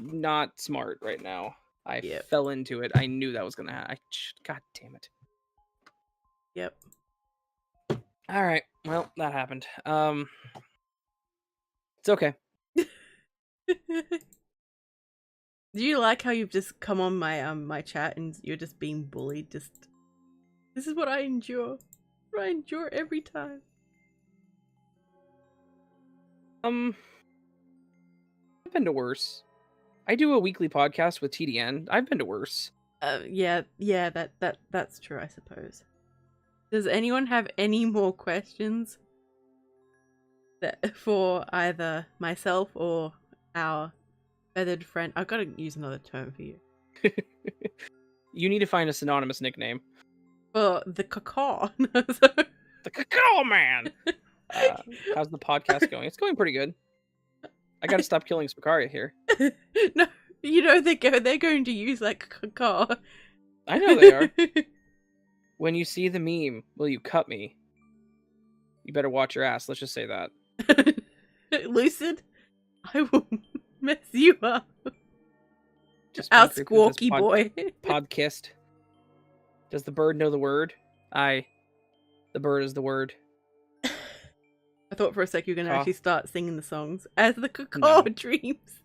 not smart right now. I fell into it. I knew that was gonna happen. God damn it. Yep. All right. Well, that happened. It's okay. Do you like how you've just come on my my chat and you're just being bullied? This is what I endure. I endure every time. I've been to worse. I do a weekly podcast with TDN. I've been to worse. Yeah, that's true, I suppose. Does anyone have any more questions for either myself or our feathered friend? I've got to use another term for you. You need to find a synonymous nickname. For the cacaw. The Cacao Man! How's the podcast going? It's going pretty good. I gotta stop killing Spookaria here. No, you know they're going to use like cacaw. I know they are. When you see the meme, will you cut me? You better watch your ass. Let's just say that. Lucid, I will mess you up. Just Our squawky boy. Podcast. Does the bird know the word? The bird is the word. I thought for a sec you were going to actually start singing the songs as the cacaw dreams.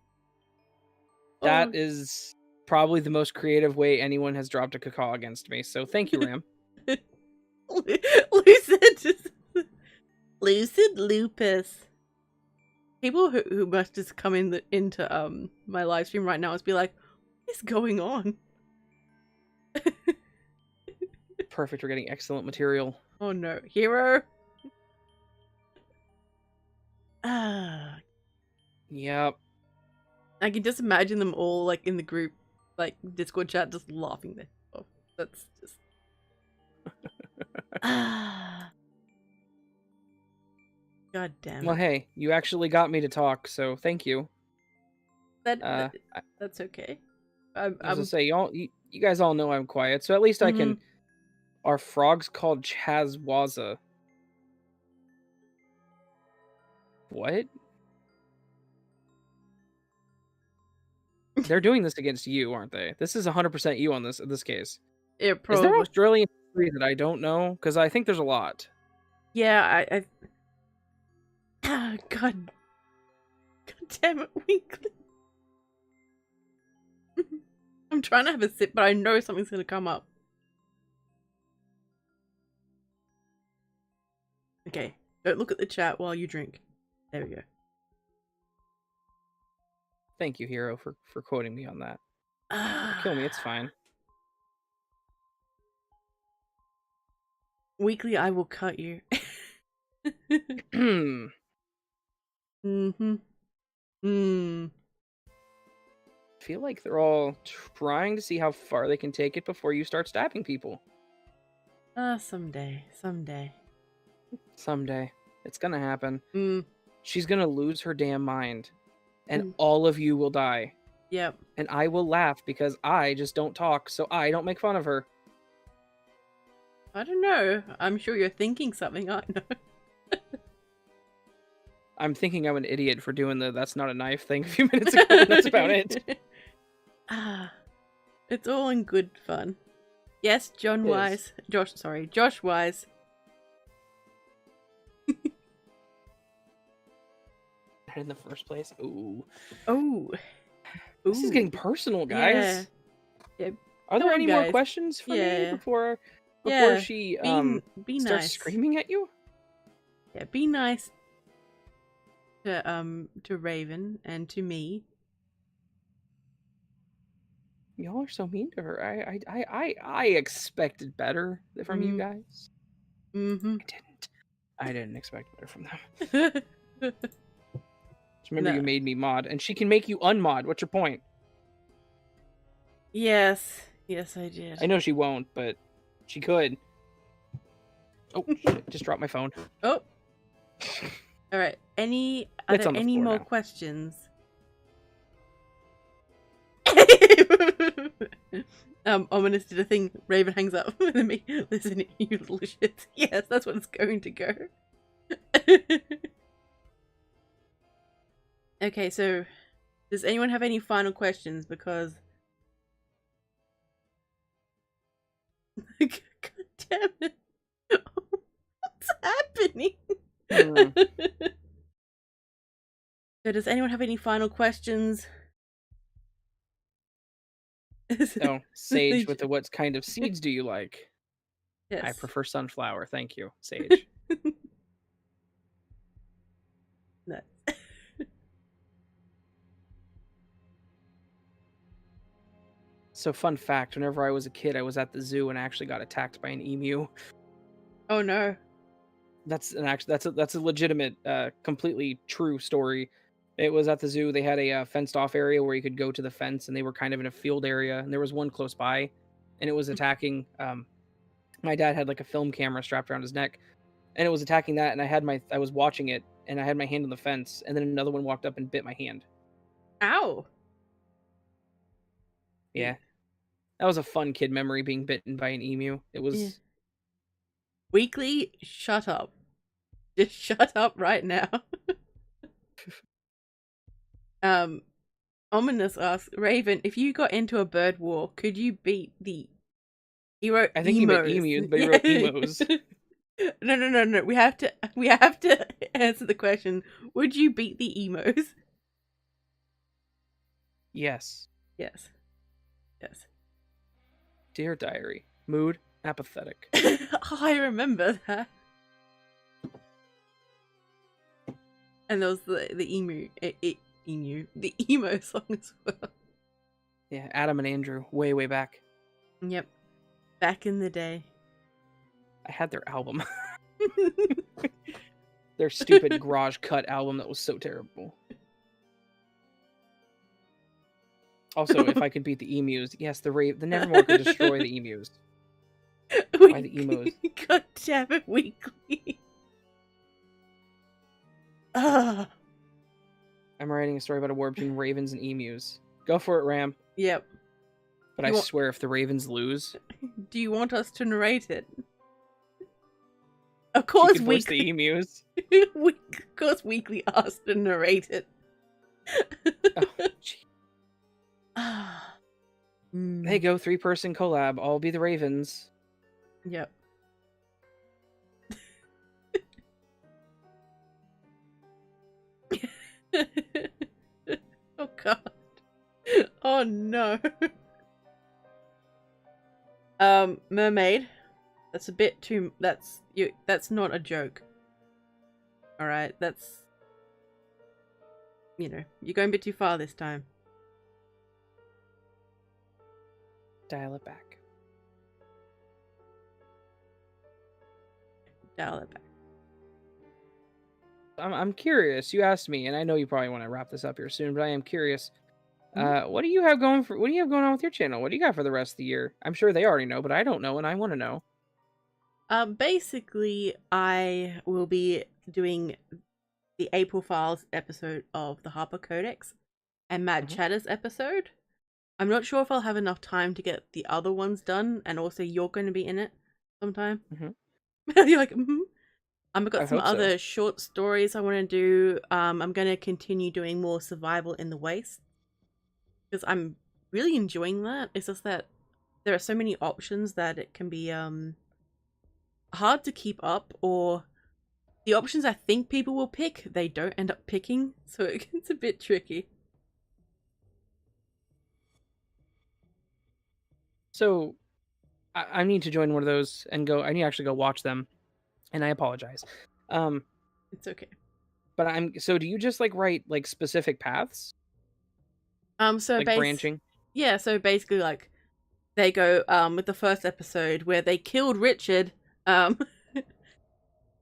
That is probably the most creative way anyone has dropped a cacaw against me. So thank you, Ram. Lucid Lupus. people who must just come into my live stream right now must be like, what is going on? Perfect. We're getting excellent material. Oh no, hero. Ah, Yep. I can just imagine them all like in the group, like Discord chat, just laughing there. Oh, that's just ah. God damn Well, it. hey, you actually got me to talk, so thank you. That that's okay. I was I'm gonna say, you guys all know I'm quiet, so at least I can. Are frogs called Chazwaza? What? They're doing this against you, aren't they? This is 100% you on this in this case. it Is there probably Australian history that I don't know? Because I think there's a lot. yeah. I ah, God damn it, Weekly. I'm trying to have a sip, but I know something's gonna come up. Okay, don't look at the chat while you drink. There we go. Thank you, Hero, for quoting me on that. Kill me, it's fine. Weekly, I will cut you. Mm. I feel like they're all trying to see how far they can take it before you start stabbing people. Someday. Someday. It's gonna happen. Mm. She's gonna lose her damn mind. And Mm. all of you will die. Yep. And I will laugh because I just don't talk, so I don't make fun of her. I don't know. I'm sure you're thinking something, I know. I'm thinking I'm an idiot for doing the "that's not a knife" thing a few minutes ago, and that's about it. It's all in good fun. Yes, Josh Wise. In the first place. Ooh. Oh. This is getting personal, guys. Yeah. Are there any guys. more questions for me before she be starts nice. screaming at you? Yeah, be nice to Raven and to me. Y'all are so mean to her. I expected better from you guys. Mm-hmm. I didn't expect better from them. Just remember you made me mod, and she can make you unmod. What's your point? Yes, I did. I know she won't, but she could. Oh shit! Just dropped my phone. Oh. All right. Are there any more questions? Ominous did a thing. Raven hangs up. Let me listen, you little shit. Yes, that's what it's going to go. Okay, so does anyone have any final questions? Because God damn it, what's happening? So does anyone have any final questions? Oh, Sage with the what kind of seeds do you like? Yes. I prefer sunflower. Thank you, Sage. No. So fun fact, whenever I was a kid, I was at the zoo and I actually got attacked by an emu. Oh no. That's a legitimate, completely true story. It was at the zoo. They had a fenced off area where you could go to the fence, and they were kind of in a field area, and there was one close by, and it was attacking. My dad had like a film camera strapped around his neck, and it was attacking that, and I was watching it, and I had my hand on the fence, and then another one walked up and bit my hand. Ow. Yeah. That was a fun kid memory, being bitten by an emu. It was... Yeah. Weekly, shut up. Just shut up right now. Ominous asks, Raven, if you got into a bird war, could you beat the... He wrote I think emos. he meant emus, but he wrote emos. No. We have to answer the question. Would you beat the emos? Yes. Yes. Dear Diary. Mood, apathetic. Oh, I remember that. And there was the emo song as well. Yeah, Adam and Andrew, way back. Yep, back in the day. I had their album. Their stupid garage cut album that was so terrible. Also, if I could beat the emus, yes, the Nevermore could destroy the emus. Why the emos? God damn it, Weekly. I'm writing a story about a war between ravens and emus. Go for it, Ram. Yep. But I swear, if the ravens lose... Do you want us to narrate it? Of course, Weekly. The emus. Of course, Weekly asked to narrate it. Oh, gee. Hey, go 3-person collab. I'll be the ravens. Yep. Oh god. Oh no. Mermaid. That's a bit too. That's not a joke. All right. That's. You're going a bit too far this time. Dial it back. Dial it back. I'm curious. You asked me, and I know you probably want to wrap this up here soon, but I am curious. What do you have going on with your channel? What do you got for the rest of the year? I'm sure they already know, but I don't know, and I want to know. Basically, I will be doing the April Files episode of the Harper Codex and Mad Chatter's episode. I'm not sure if I'll have enough time to get the other ones done, and also you're going to be in it sometime. You're like, I've got some other short stories I want to do. I'm going to continue doing more survival in the waste because I'm really enjoying that. It's just that there are so many options that it can be hard to keep up, or the options I think people will pick, they don't end up picking, so it's a bit tricky. So I need to join one of those and go. I need to actually go watch them, and I apologize. It's okay. But so do you just write specific paths? So branching. Yeah, so basically they go with the first episode where they killed Richard.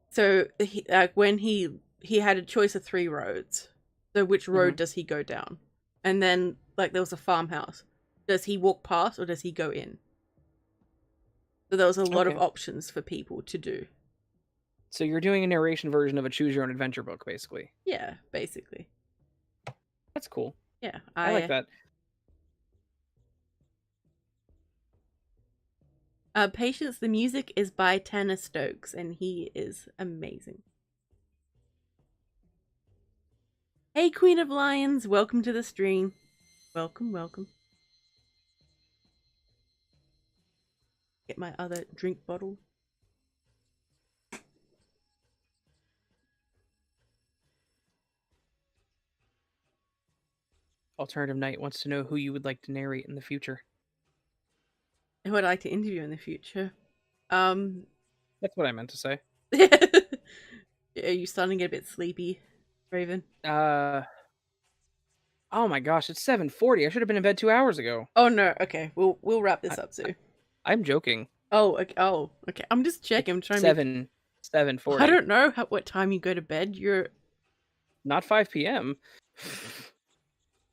So when he had a choice of 3 roads. So which road does he go down? And then there was a farmhouse. Does he walk past or does he go in? So there was a lot of options for people to do. So you're doing a narration version of a choose your own adventure book, basically. Yeah, basically. That's cool. Yeah, I like that. Patience, the music is by Tanner Stokes, and he is amazing. Hey, Queen of Lions, welcome to the stream. Welcome. Get my other drink bottle. Alternative Knight wants to know who you would like to narrate in the future. Who I'd like to interview in the future. That's what I meant to say. Are you starting to get a bit sleepy, Raven? Oh my gosh, it's 7:40. I should have been in bed 2 hours ago. Oh no, okay. We'll wrap this up soon. I'm joking. Oh, okay. I'm just checking. I'm trying 7:40. I don't know what time you go to bed. You're not 5 p.m.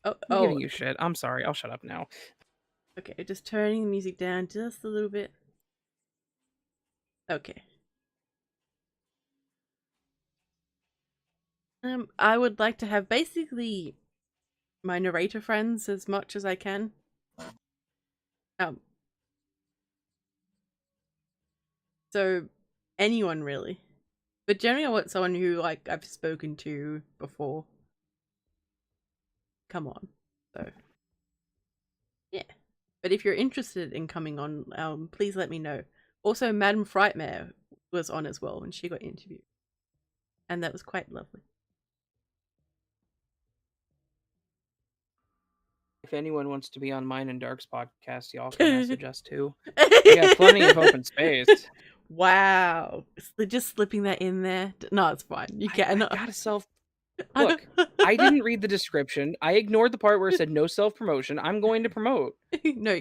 I'm giving you shit. I'm sorry. I'll shut up now. Okay, just turning the music down just a little bit. Okay. I would like to have basically my narrator friends as much as I can. So anyone really. But generally I want someone who I've spoken to before. Come on. So yeah. But if you're interested in coming on, please let me know. Also, Madame Frightmare was on as well, and she got interviewed. And that was quite lovely. If anyone wants to be on Mine and Dark's podcast, y'all can message us too. We got plenty of open space. Wow. Just slipping that in there. No, it's fine. You can. I gotta Look, I didn't read the description. I ignored the part where it said no self-promotion. I'm going to promote. No,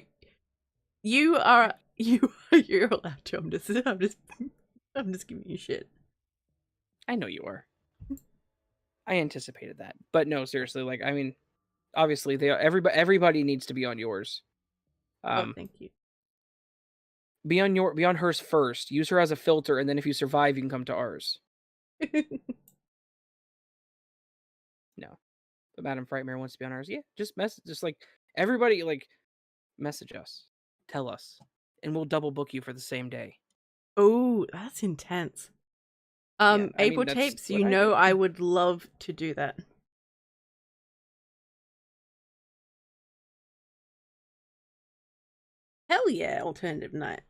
you're allowed to. I'm just giving you shit. I know you are. I anticipated that. But no, seriously, like, I mean, obviously everybody needs to be on yours. Oh, thank you. Be on hers first. Use her as a filter, and then if you survive, you can come to ours. No. But Madam Frightmare wants to be on ours. Yeah, just like everybody, like, message us. Tell us. And we'll double book you for the same day. Oh, that's intense. Yeah, I April mean, that's tapes, what you I know do. I would love to do that. Hell yeah, alternative night.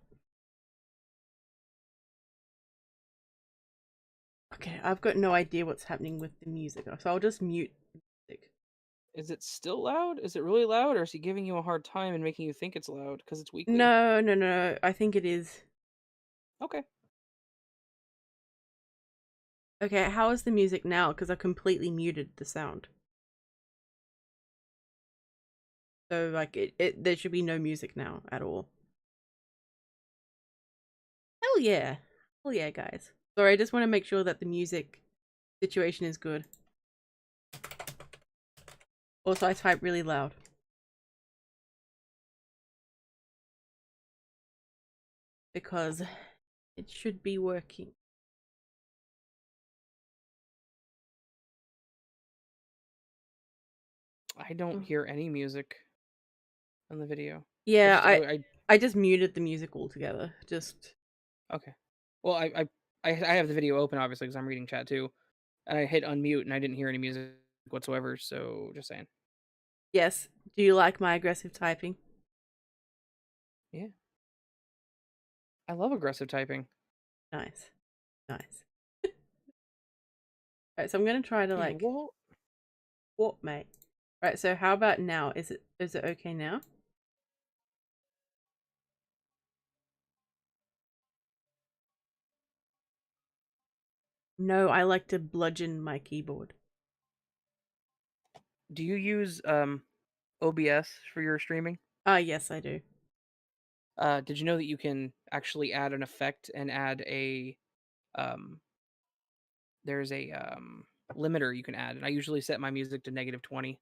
Okay, I've got no idea what's happening with the music, so I'll just mute the music. Is it still loud? Is it really loud, or is he giving you a hard time and making you think it's loud because it's weekly? No. I think it is. Okay. Okay, how is the music now? Because I completely muted the sound. So, like, there should be no music now at all. Hell yeah. Hell yeah, guys. Sorry, I just want to make sure that the music situation is good. Also, I type really loud. Because it should be working. I don't hear any music on the video. Yeah, I I just muted the music altogether. Just okay. Well, I have the video open obviously because I'm reading chat too, and I hit unmute and I didn't hear any music whatsoever. So just saying. yes. Do you like my aggressive typing? Yeah, I love aggressive typing. Nice. Nice. Alright, so I'm gonna try to Yeah. like Well, what, mate? Right, so how about now? Is it okay now? No, I like to bludgeon my keyboard. do you use OBS for your streaming? Yes, I do. Did you know that you can actually add an effect and add a um there's a limiter you can add, and I usually set my music to -20.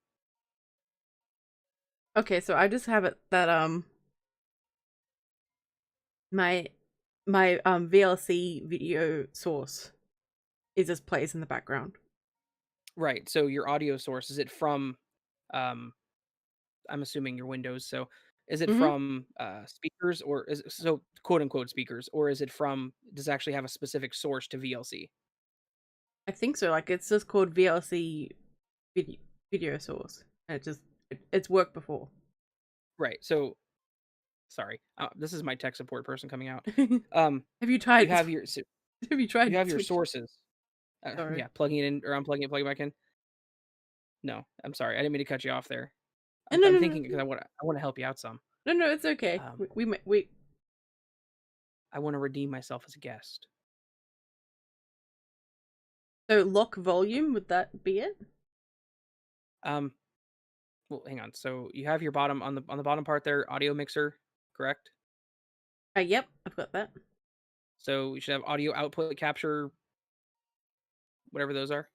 Okay, so I just have it that my VLC video source is just plays in the background. Right. So your audio source, is it from um I'm assuming your Windows, so is it Mm-hmm. from speakers, or is it, so quote unquote speakers, or is it from, does it actually have a specific source to VLC? I think so. Like it's just called VLC video source, and it's worked before. Right. So sorry. This is my tech support person coming out. Have you You tried? have your Have you tried you have your switch? sources. Sorry. Yeah, plugging it in or unplugging it, plugging it back in. No, I'm sorry. I didn't mean to cut you off there. No, I'm, no, I'm no, no, thinking because I want to help you out some. no, no. It's okay. Um, We. I want to redeem myself as a guest. So lock volume, would that be it? Um, well, hang on. So you have your bottom on the bottom part there, audio mixer, correct? Yep, I've got that. So you should have audio output capture, whatever those are.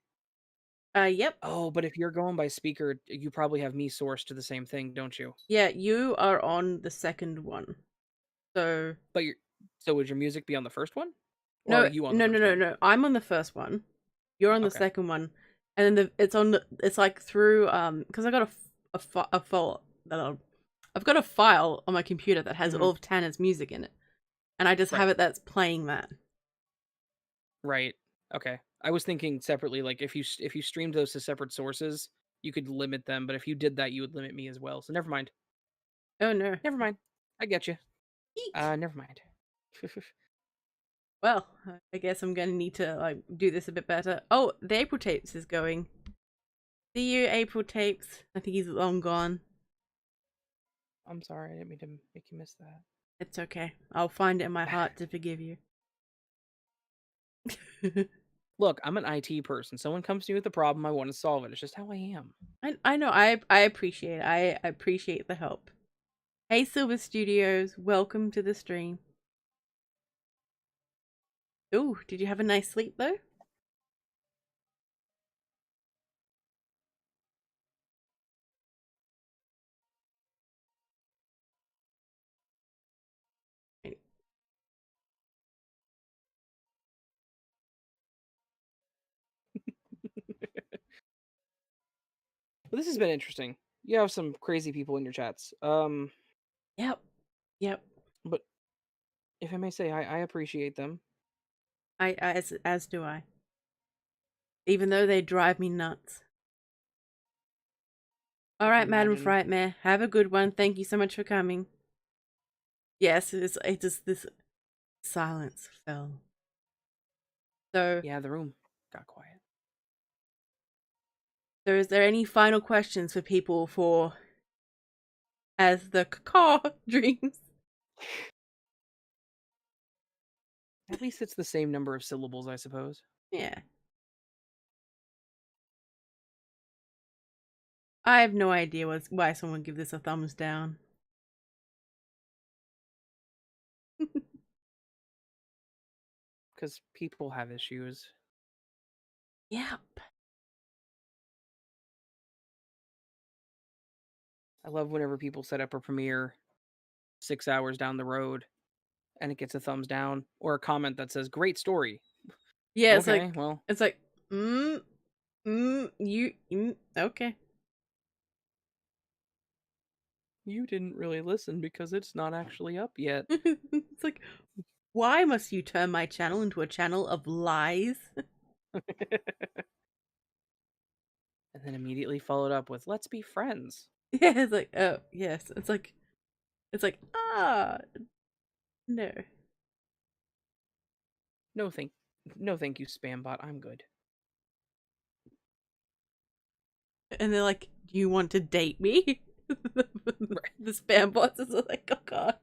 Yep. Oh, but if you're going by speaker, you probably have me sourced to the same thing, don't you? Yeah, you are on the second one. So But so would your music be on the first one, or are no, you on the no, no, first no, one? no. I'm on the first one. You're on the Okay. second one, and then it's like through because I got a file that I've got a file on my computer that has Hmm. all of Tanner's music in it, and I just have Right. it that's playing that. Right. Okay. I was thinking separately, like if you streamed those to separate sources, you could limit them. But if you did that, you would limit me as well. So never mind. Oh no. Never mind. I get you. Eek. Never mind. Well, I guess I'm gonna need to like do this a bit better. Oh, the April tapes is going. See you, April tapes. I think he's long gone. I'm sorry. I didn't mean to make you miss that. It's okay. I'll find it in my heart to forgive you. Look, I'm an IT person. Someone comes to me with a problem, I want to solve it. It's just how I am. I know. I appreciate it. I appreciate the help. Hey, Silver Studios, welcome to the stream. Ooh, did you have a nice sleep though? But this has been interesting. You have some crazy people in your chats. Yep. Yep. But if I may say, I appreciate them. I as do I. Even though they drive me nuts. All I can right, Madam imagine. Frightmare, have a good one. Thank you so much for coming. Yes, it just this silence fell. So, Yeah, the room got quiet. so is there any final questions for people for as the car dreams? At least it's the same number of syllables, I suppose. Yeah. I have no idea why someone would give this a thumbs down. Because people have issues. Yep. I love whenever people set up a premiere 6 hours down the road and it gets a thumbs down or a comment that says, great story. Yeah, Okay, well, it's like okay. you didn't really listen because it's not actually up yet. It's like, why must you turn my channel into a channel of lies? And then immediately followed up with, let's be friends. Yeah, it's like, oh yes. It's like, no. No thank no thank you, spam bot. I'm good. And they're like, do you want to date me? The spam bots is like, oh god.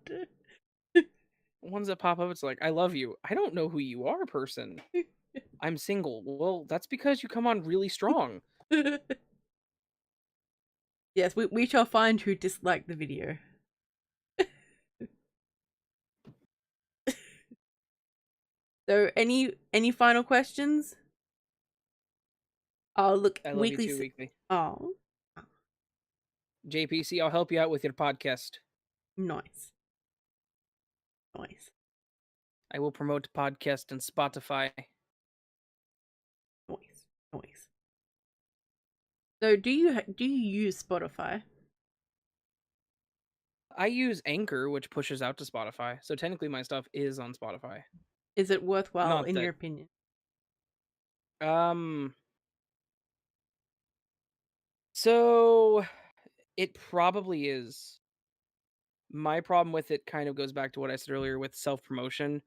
Ones that pop up, it's like, I love you. I don't know who you are, person. I'm single. Well, that's because you come on really strong. Yes, we shall find who disliked the video. So any final questions? Oh look, I love you weekly too, Weekly. oh JPC, I'll help you out with your podcast. nice. Nice. I will promote the podcast on Spotify. Nice. Nice. So do you use Spotify? I use Anchor, which pushes out to Spotify. So technically my stuff is on Spotify. Is it worthwhile Not in that your opinion? um so it probably is. My problem with it kind of goes back to what I said earlier with self-promotion.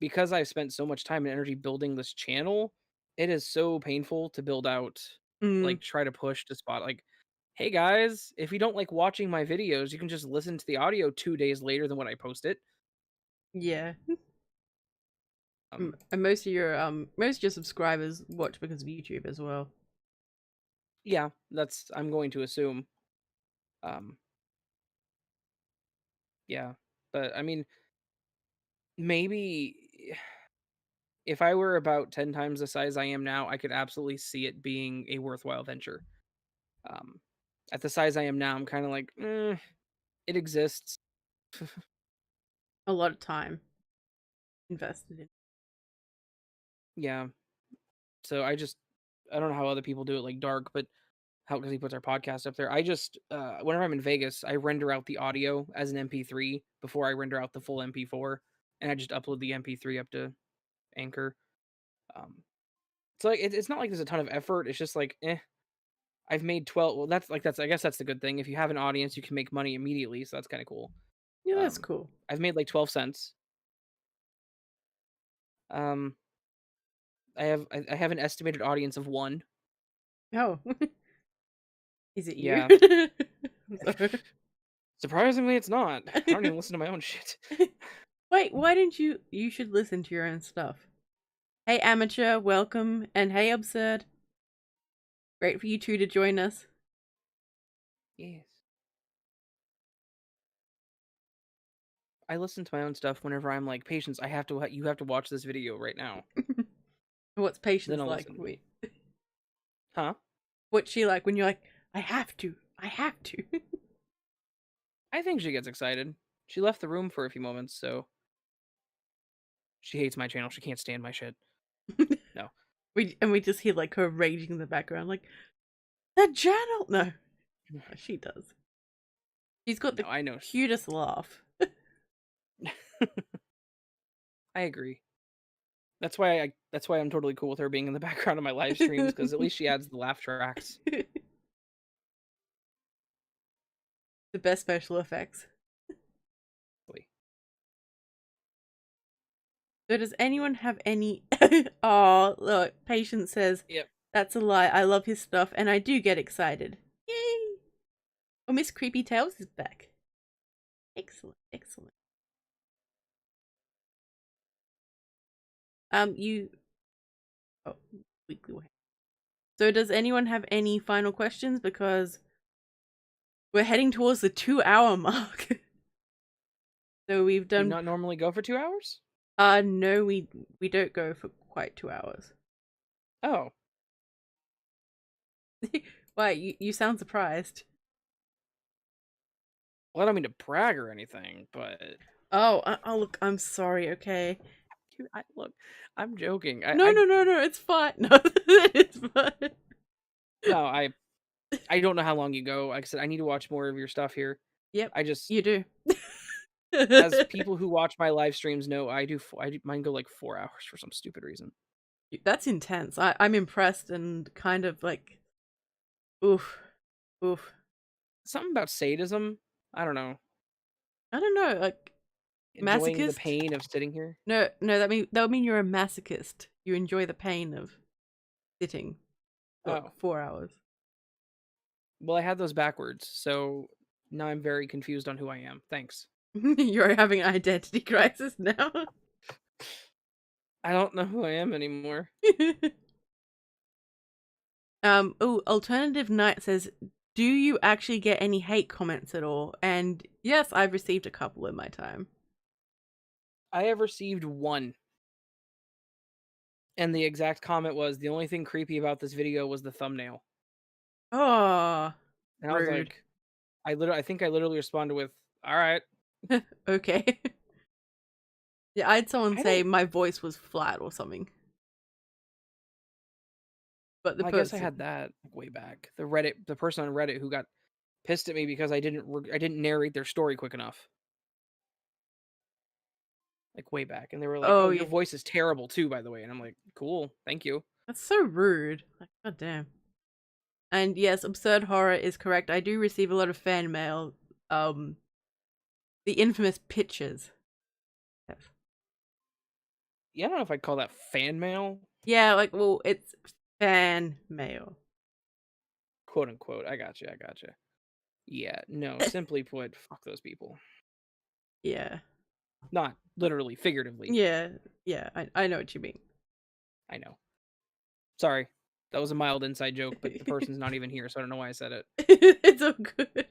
Because I've spent so much time and energy building this channel, it is so painful to build out, Mm, like try to push to spot like, hey guys, if you don't like watching my videos, you can just listen to the audio 2 days later than when I post it. yeah. Um And most of your subscribers watch because of YouTube as well. yeah, that's I'm going to assume. Um yeah. But I mean, maybe if I were about 10 times the size I am now, I could absolutely see it being a worthwhile venture. Um, at the size I am now, I'm kind of like, it exists. A lot of time invested in. Yeah. So I don't know how other people do it, like Dark, but how because he puts our podcast up there. I just whenever I'm in Vegas, I render out the audio as an MP3 before I render out the full MP4, and I just upload the MP3 up to Anchor. Um, so like it's not like there's a ton of effort. It's just like, I've made 12. Well, that's I guess that's the good thing. If you have an audience, you can make money immediately, so that's kind of cool. Yeah, that's cool. I've made like 12 cents. Um, I have an estimated audience of 1. Oh, is it you? Yeah. I'm sorry. Surprisingly, it's not. I don't even listen to my own shit. Wait, why didn't you? You should listen to your own stuff. Hey Amateur, welcome, and hey Absurd. Great for you two to join us. Yes. I listen to my own stuff whenever I'm like, Patience, you have to watch this video right now. What's Then patience I'll like? listen to it. Wait. Huh? What's she like when you're like, I have to. I think she gets excited. She left the room for a few moments, so she hates my channel. She can't stand my shit. No. we just hear like her raging in the background, like, the channel! No, she does. She's got No, the I know. cutest laugh. I agree. That's why I'm totally cool with her being in the background of my live streams, because at least she adds the laugh tracks. The best special effects. So does anyone have any... Oh, look, Patience says, Yep. that's a lie. I love his stuff, and I do get excited. Yay! Oh, Miss Creepy Tails is back. Excellent, excellent. You... Oh, weekly way. So does anyone have any final questions? Because we're heading towards the 2-hour mark. So we've Do you done... not normally go for 2 hours? No, we don't go for quite 2 hours. Oh. Why, you sound surprised. Well, I don't mean to brag or anything, but... Oh, look, I'm sorry, okay? Look, I'm joking. No, it's fine. No, it's fine. No, I don't know how long you go. Like I said, I need to watch more of your stuff here. Yep, I just, you do. as people who watch my live streams know, mine go like 4 hours for some stupid reason. That's intense. I'm impressed and kind of like, oof. Something about sadism. I don't know. I don't know, like, Enjoying the masochist? pain of sitting here. No, that would mean you're a masochist. You enjoy the pain of sitting for Oh, 4 hours. well, I had those backwards, so now I'm very confused on who I am. Thanks. You're having an identity crisis now. I don't know who I am anymore. Oh, Alternative Knight says, do you actually get any hate comments at all? And yes, I've received a couple in my time. I have received one. And the exact comment was, the only thing creepy about this video was the thumbnail. Oh, And I was rude. like, I think I literally responded with, all right. Okay. Yeah, I had someone I say don't- my voice was flat or something. But the I guess I person... had that way back. The person on Reddit who got pissed at me because I didn't narrate their story quick enough. Like way back, and they were like, Oh, "Oh, your yeah. voice is terrible too, by the way." And I'm like, "Cool, thank you." That's so rude. Like, god damn. And yes, Absurd Horror is correct. I do receive a lot of fan mail. The infamous pictures. Yes. Yeah, I don't know if I'd call that fan mail, Yeah, like, well, it's fan mail. quote unquote. I gotcha. Yeah, no. Simply put, fuck those people. Yeah. Not literally, figuratively. Yeah, I know what you mean. I know. Sorry, that was a mild inside joke, but the person's not even here, so I don't know why I said it. It's all good.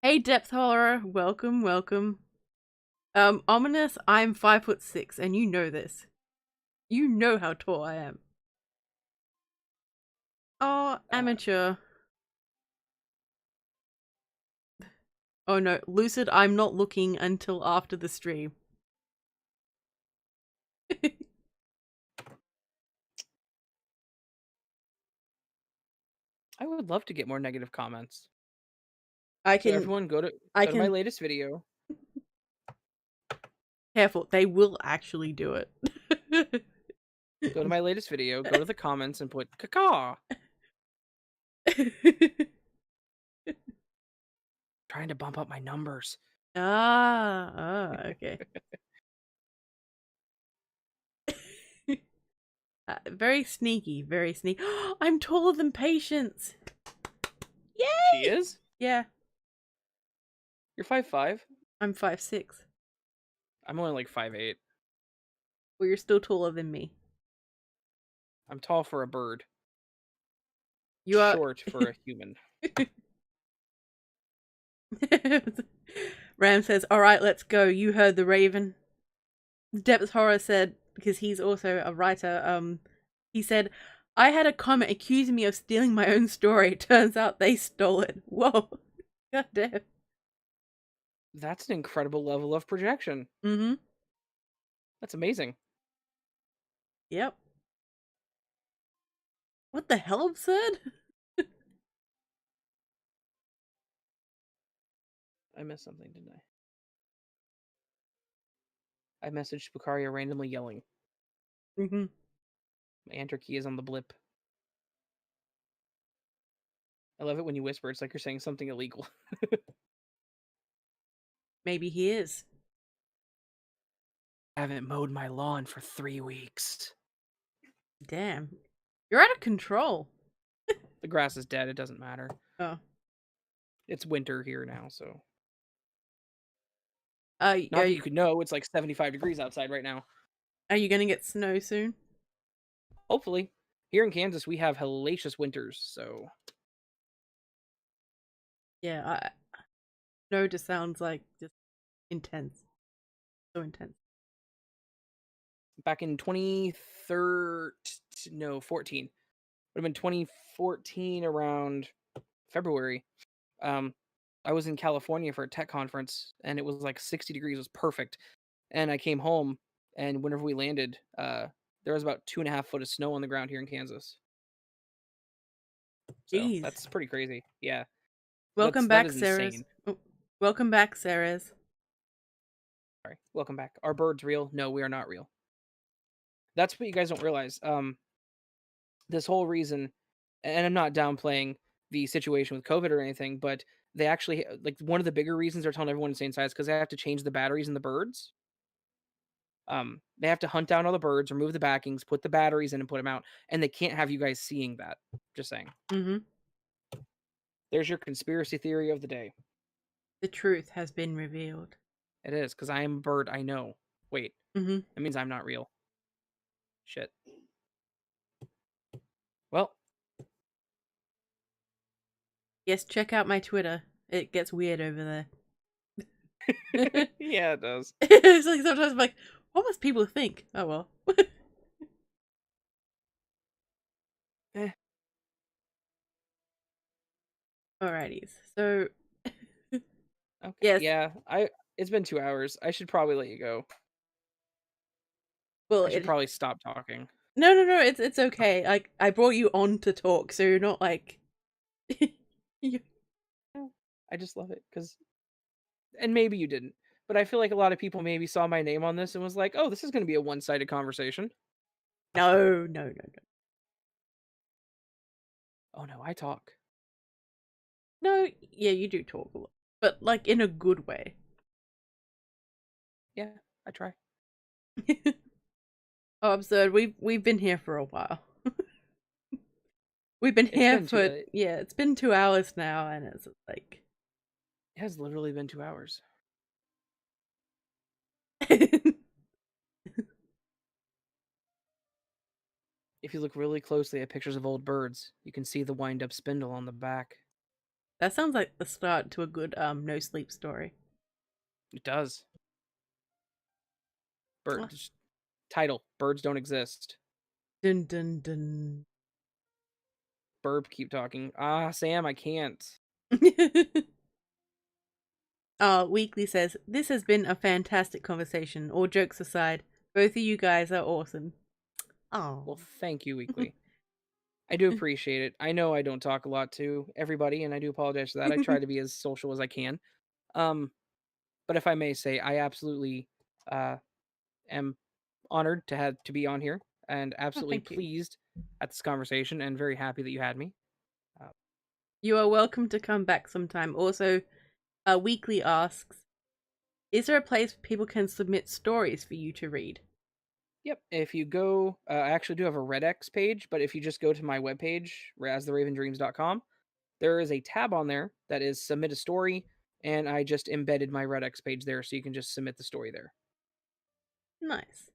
Hey, Depth Horror, welcome. Ominous, I'm 5'6", and you know this. You know how tall I am. Oh, Amateur. Oh no, Lucid, I'm not looking until after the stream. I would love to get more negative comments. I So can... everyone go to my latest video. Careful, they will actually do it. Go to my latest video, go to the comments and put caca. Trying to bump up my numbers. Okay. Very sneaky, very sneaky. I'm taller than Patience. Yay! She is? Yeah. You're 5'5"? I'm 5'6". I'm only like 5'8". Well, you're still taller than me. I'm tall for a bird. You are. Short for a human. Ram says, "All right, let's go. You heard the raven." Depth Horror said, because he's also a writer, he said, "I had a comment accusing me of stealing my own story. Turns out they stole it." Whoa. God damn. That's an incredible level of projection. Mm-hmm. That's amazing. Yep. What the hell, absurd? I missed something, didn't I? I messaged Spookaria randomly yelling. Mm-hmm. My enter key is on the blip. I love it when you whisper. It's like you're saying something illegal. Maybe he is. I haven't mowed my lawn for 3 weeks. Damn. You're out of control. The grass is dead. It doesn't matter. Oh. It's winter here now, so. Are Not that you could know, it's like 75 degrees outside right now. you gonna get snow soon? Hopefully. Here in Kansas, we have hellacious winters, so. Yeah, snow just sounds like just intense. So intense. Back in 2014. Would have been 2014 around February. I was in California for a tech conference, and it was like 60 degrees. It was perfect. And I came home, and whenever we landed, there was about 2.5 foot of snow on the ground here in Kansas. So Jeez. that's pretty crazy. Yeah. Welcome That back, is Sarah's. insane. Oh, welcome back, Sarah's. Sorry. Welcome back. Are birds real? No, we are not real. That's what you guys don't realize. This whole reason, and I'm not downplaying the situation with COVID or anything, but they actually, like, one of the bigger reasons they're telling everyone to stay inside is because they have to change the batteries in the birds. They have to hunt down all the birds, remove the backings, put the batteries in, and put them out, and they can't have you guys seeing that. Just saying. Mm-hmm. There's your conspiracy theory of the day. The truth has been revealed. It is, because I am a bird. I know. Wait, Mm-hmm. that means I'm not real. Shit. Well, Yes, check out my Twitter. It gets weird over there. yeah, it does. It's like sometimes I'm like, what must people think? Oh well. Eh. Alrighties. So Okay. yes. Yeah, it's been 2 hours. I should probably let you go. Well, I should probably stop talking. no. It's okay. Like I brought you on to talk, so you're not like. I just love it because, and maybe you didn't, but I feel like a lot of people maybe saw my name on this and was like, "Oh, this is going to be a one-sided conversation." No. Oh no, I talk. No, yeah, you do talk a lot, but like in a good way. Yeah, I try. Oh, absurd. We've been here for a while. We've been It's here been for yeah, it's been 2 hours now, and it's like it has literally been 2 hours. If you look really closely at pictures of old birds, you can see the wind-up spindle on the back. That sounds like the start to a good no sleep story. It does. Oh. Title: Birds don't exist. Dun dun dun. Burp, keep talking. Ah, Sam, I can't. Weekly says, "This has been a fantastic conversation. All jokes aside, both of you guys are awesome." Oh. Well, thank you, Weekly. I do appreciate it. I know I don't talk a lot to everybody, and I do apologize for that. I try to be as social as I can. But if I may say, I absolutely am honored to be on here, and absolutely thank you. pleased at this conversation, and very happy that you had me. You are welcome to come back sometime. Also, Weekly asks, is there a place people can submit stories for you to read? Yep. If you go, I actually do have a Redx page, but if you just go to my webpage, astheravendreams.com, there is a tab on there that is submit a story, and I just embedded my Redx page there, so you can just submit the story there. Nice.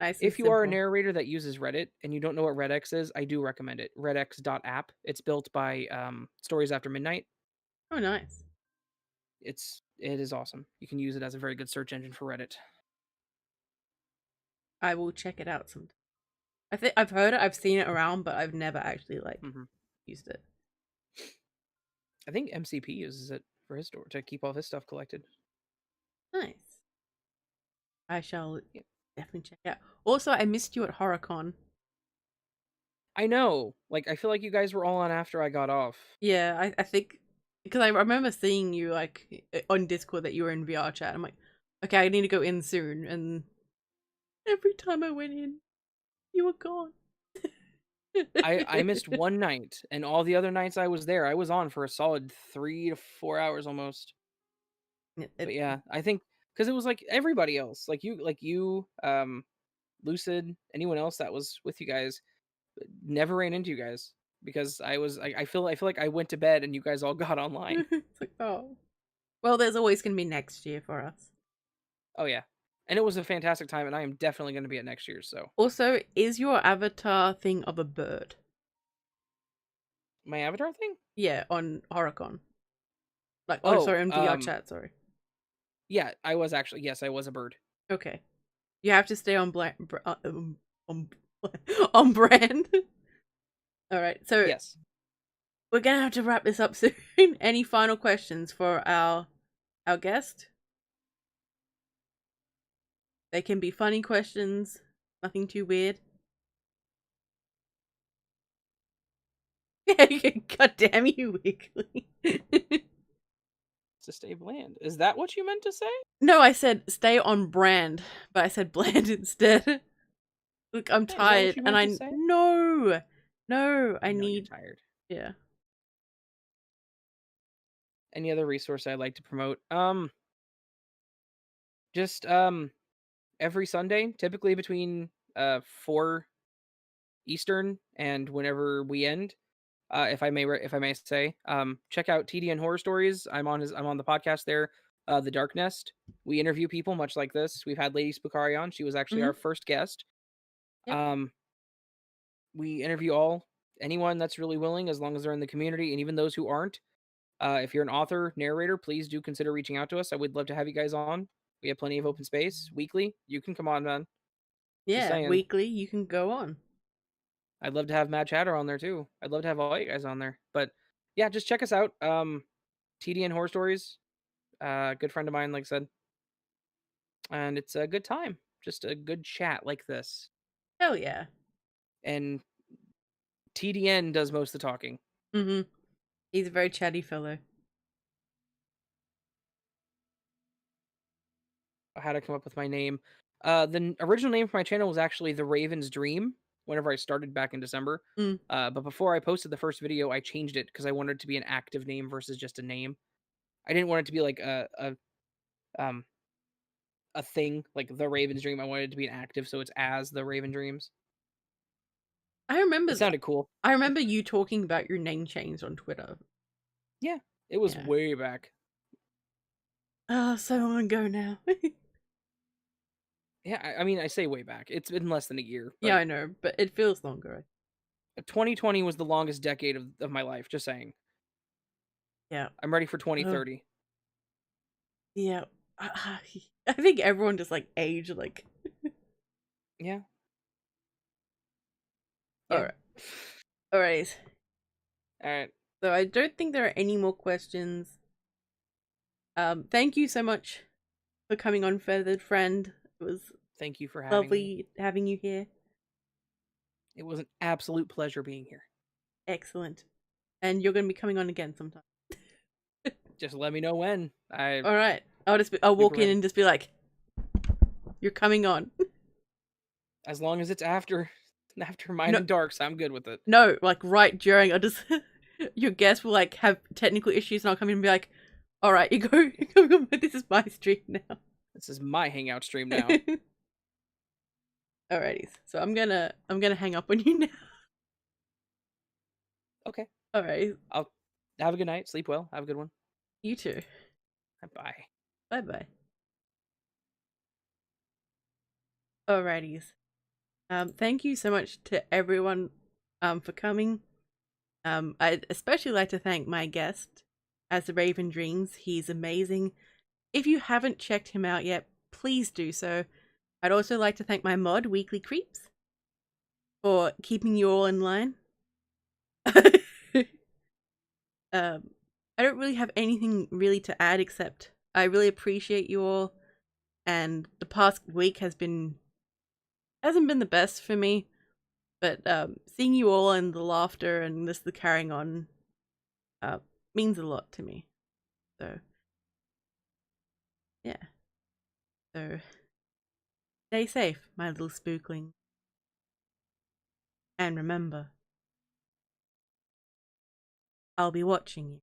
Nice and If you are a simple. narrator that uses Reddit and you don't know what RedX is, I do recommend it. Redx.app. It's built by Stories After Midnight. Oh, nice. It is awesome. You can use it as a very good search engine for Reddit. I will check it out sometime. I think I've heard it, I've seen it around, but I've never actually used it. I think MCP uses it for his store to keep all of his stuff collected. Nice. I shall definitely check it out. Also, I missed you at HorrorCon. I know. Like, I feel like you guys were all on after I got off. Yeah, I think because I remember seeing you like on Discord that you were in VR chat. I'm like, okay, I need to go in soon. And every time I went in, you were gone. I missed one night, and all the other nights I was there, I was on for a solid 3 to 4 hours almost. But yeah, I think because it was like everybody else, like you, Lucid, anyone else that was with you guys, never ran into you guys because I feel like I went to bed and you guys all got online. It's like, oh, well, there's always gonna be next year for us. Oh yeah, and it was a fantastic time, and I am definitely going to be at next year's. So Also, is your avatar thing of a bird? my avatar thing? Yeah, on HorrorCon. Like, oh, Oh, sorry, on VR chat. Sorry. yeah, I was actually, yes, I was a bird. Okay, you have to stay on on on brand. All right, so Yes. we're gonna have to wrap this up soon. Any final questions for our guest? They can be funny questions, nothing too weird. God damn you, Wiggly. To stay bland. Is that what you meant to say? No, I said stay on brand, but I said bland instead. Look, I'm Yeah, is that what tired, you and meant to say? no, I know you're need. tired. Yeah. Any other resource I'd like to promote? Just every Sunday, typically between 4 Eastern and whenever we end, if I may say, check out TDN Horror Stories. I'm on the podcast there. The Dark Nest. We interview people much like this. We've had Lady Spookaria on. She was actually our first guest. Yep. We interview anyone that's really willing, as long as they're in the community, and even those who aren't. If you're an author, narrator, please do consider reaching out to us. I would love to have you guys on. We have plenty of open space weekly. You can come on, man. Just Yeah, saying. weekly you can go on. I'd love to have Mad Chatter on there too. I'd love to have all you guys on there. But yeah, just check us out. TDN Horror Stories. Good friend of mine, like I said. And it's a good time. Just a good chat like this. Hell yeah. And TDN does most of the talking. He's a very chatty fellow. How to come up with my name. The original name for my channel was actually The Raven's Dream whenever I started back in December. But before I posted the first video, I changed it because I wanted it to be an active name versus just a name. I didn't want it to be like a thing like The Raven's Dream. I wanted it to be an active, so it's as The Raven Dreams. I remember It sounded cool. I remember you talking about your name change on Twitter. Yeah, it was way back. So long ago now. Yeah, I mean, I say way back. It's been less than a year. Yeah, I know, but it feels longer. 2020 was the longest decade of my life, just saying. Yeah. I'm ready for 2030. Yeah. I think everyone just like age like Yeah. Alright. Alright. Alright. So I don't think there are any more questions. Thank you so much for coming on, Feathered Friend. It was Thank you for having lovely having you here. It was an absolute pleasure being here. Excellent. And you're gonna be coming on again sometime. Just let me know when. Alright. I'll walk in and just be like, you're coming on. As long as it's after Mine and Darks, I'm good with it. No, like right during. I'll just your guest will like have technical issues, and I'll come in and be like, "All right, you go. This is my stream now. This is my Hangout stream now." Alrighty, so I'm gonna hang up on you now. Okay. Alright. I'll have a good night. Sleep well. Have a good one. You too. Bye. Bye bye. Alrighties. Thank you so much to everyone for coming. I'd especially like to thank my guest, As the Raven Dreams. He's amazing. If you haven't checked him out yet, please do so. I'd also like to thank my mod, Weekly Creeps, for keeping you all in line. I don't really have anything really to add except I really appreciate you all, and the past week hasn't been the best for me, but seeing you all and the laughter and just the carrying on means a lot to me. So yeah, so stay safe, my little spookling, and remember, I'll be watching you.